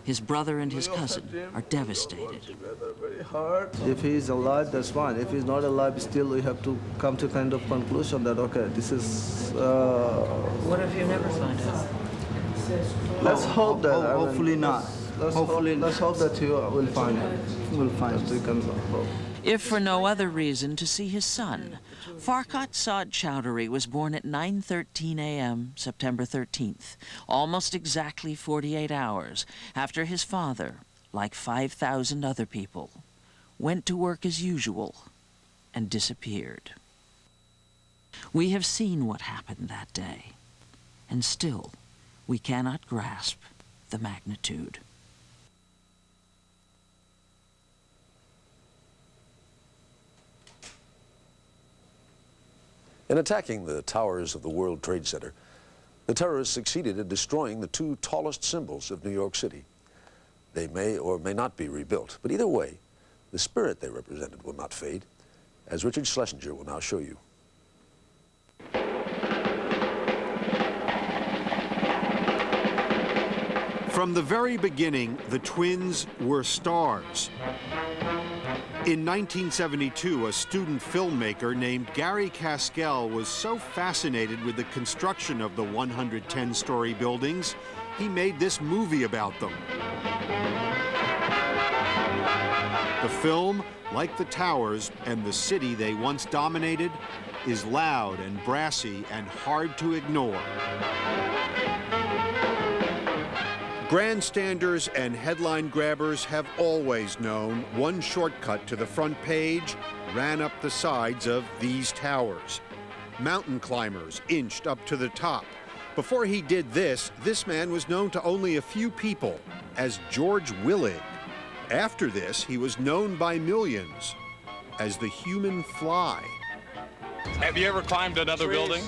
His brother and his cousin are devastated. If he's alive, that's fine. If he's not alive, still we have to come to kind of conclusion that, okay, this is... What if you never find out? Let's hope that. Hopefully not. Let's hope that you will find it. We'll find it. We can hope. If for no other reason, to see his son. Farkat Saad Chowdhury was born at 9:13 a.m., September 13th, almost exactly 48 hours after his father, like 5,000 other people, went to work as usual and disappeared. We have seen what happened that day, and still we cannot grasp the magnitude. In attacking the towers of the World Trade Center, the terrorists succeeded in destroying the two tallest symbols of New York City. They may or may not be rebuilt, but either way, the spirit they represented will not fade, as Richard Schlesinger will now show you. From the very beginning, the twins were stars. In 1972, a student filmmaker named Gary Kaskell was so fascinated with the construction of the 110-story buildings, he made this movie about them. The film, like the towers and the city they once dominated, is loud and brassy and hard to ignore. Grandstanders and headline grabbers have always known one shortcut to the front page ran up the sides of these towers. Mountain climbers inched up to the top. Before he did this, this man was known to only a few people as George Willig. After this, he was known by millions as the human fly. Have you ever climbed another building?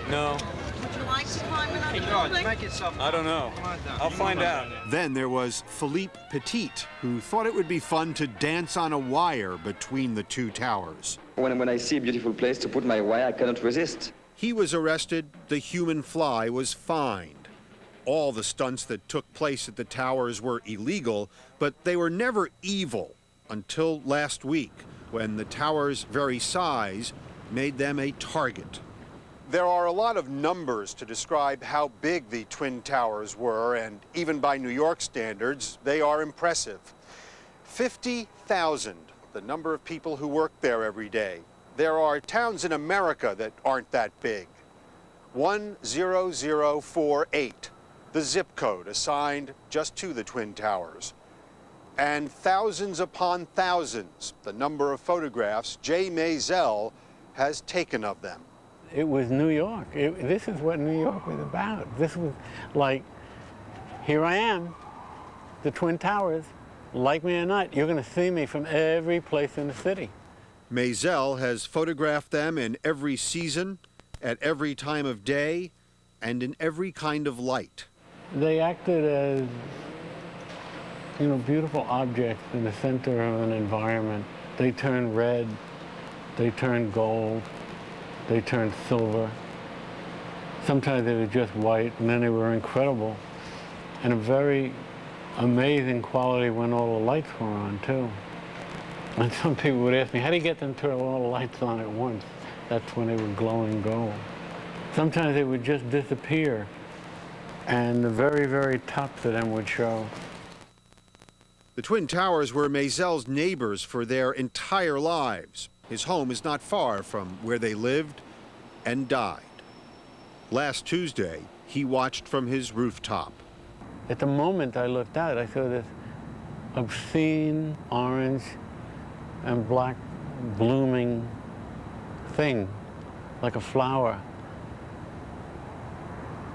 No. Would you like to climb another building? I don't know. I'll find out. Then there was Philippe Petit, who thought it would be fun to dance on a wire between the two towers. When I see a beautiful place to put my wire, I cannot resist. He was arrested. The human fly was fined. All the stunts that took place at the towers were illegal, but they were never evil until last week, when the tower's very size made them a target. There are a lot of numbers to describe how big the Twin Towers were, and even by New York standards, they are impressive. 50,000, the number of people who work there every day. There are towns in America that aren't that big. 10048, the zip code assigned just to the Twin Towers. And thousands upon thousands, the number of photographs Jay Maisel has taken of them. It was New York. This is what New York was about. This was like, here I am, the Twin Towers. Like me or not, you're going to see me from every place in the city. Maisel has photographed them in every season, at every time of day, and in every kind of light. They acted as, beautiful objects in the center of an environment. They turned red, they turned gold, they turned silver. Sometimes they were just white, and then they were incredible. And a very amazing quality when all the lights were on, too. And some people would ask me, how do you get them to turn all the lights on at once? That's when they were glowing gold. Sometimes they would just disappear and the very, very tops of them would show. The Twin Towers were Maisel's neighbors for their entire lives. His home is not far from where they lived and died. Last Tuesday, he watched from his rooftop. At the moment I looked out, I saw this obscene orange and black blooming thing, like a flower.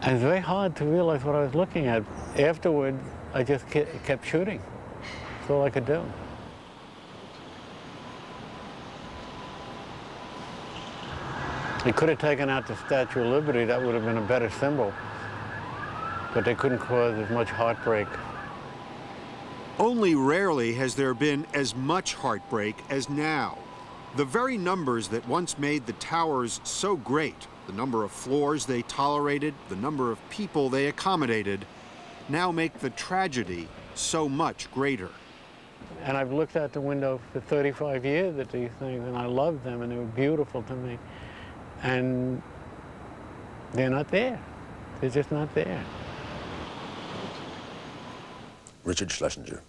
And it's very hard to realize what I was looking at. Afterward, I just kept shooting. That's all I could do. They could have taken out the Statue of Liberty. That would have been a better symbol. But they couldn't cause as much heartbreak. Only rarely has there been as much heartbreak as now. The very numbers that once made the towers so great, the number of floors they tolerated, the number of people they accommodated, now make the tragedy so much greater. And I've looked out the window for 35 years at these things, and I loved them, and they were beautiful to me. And they're not there. They're just not there. Richard Schlesinger.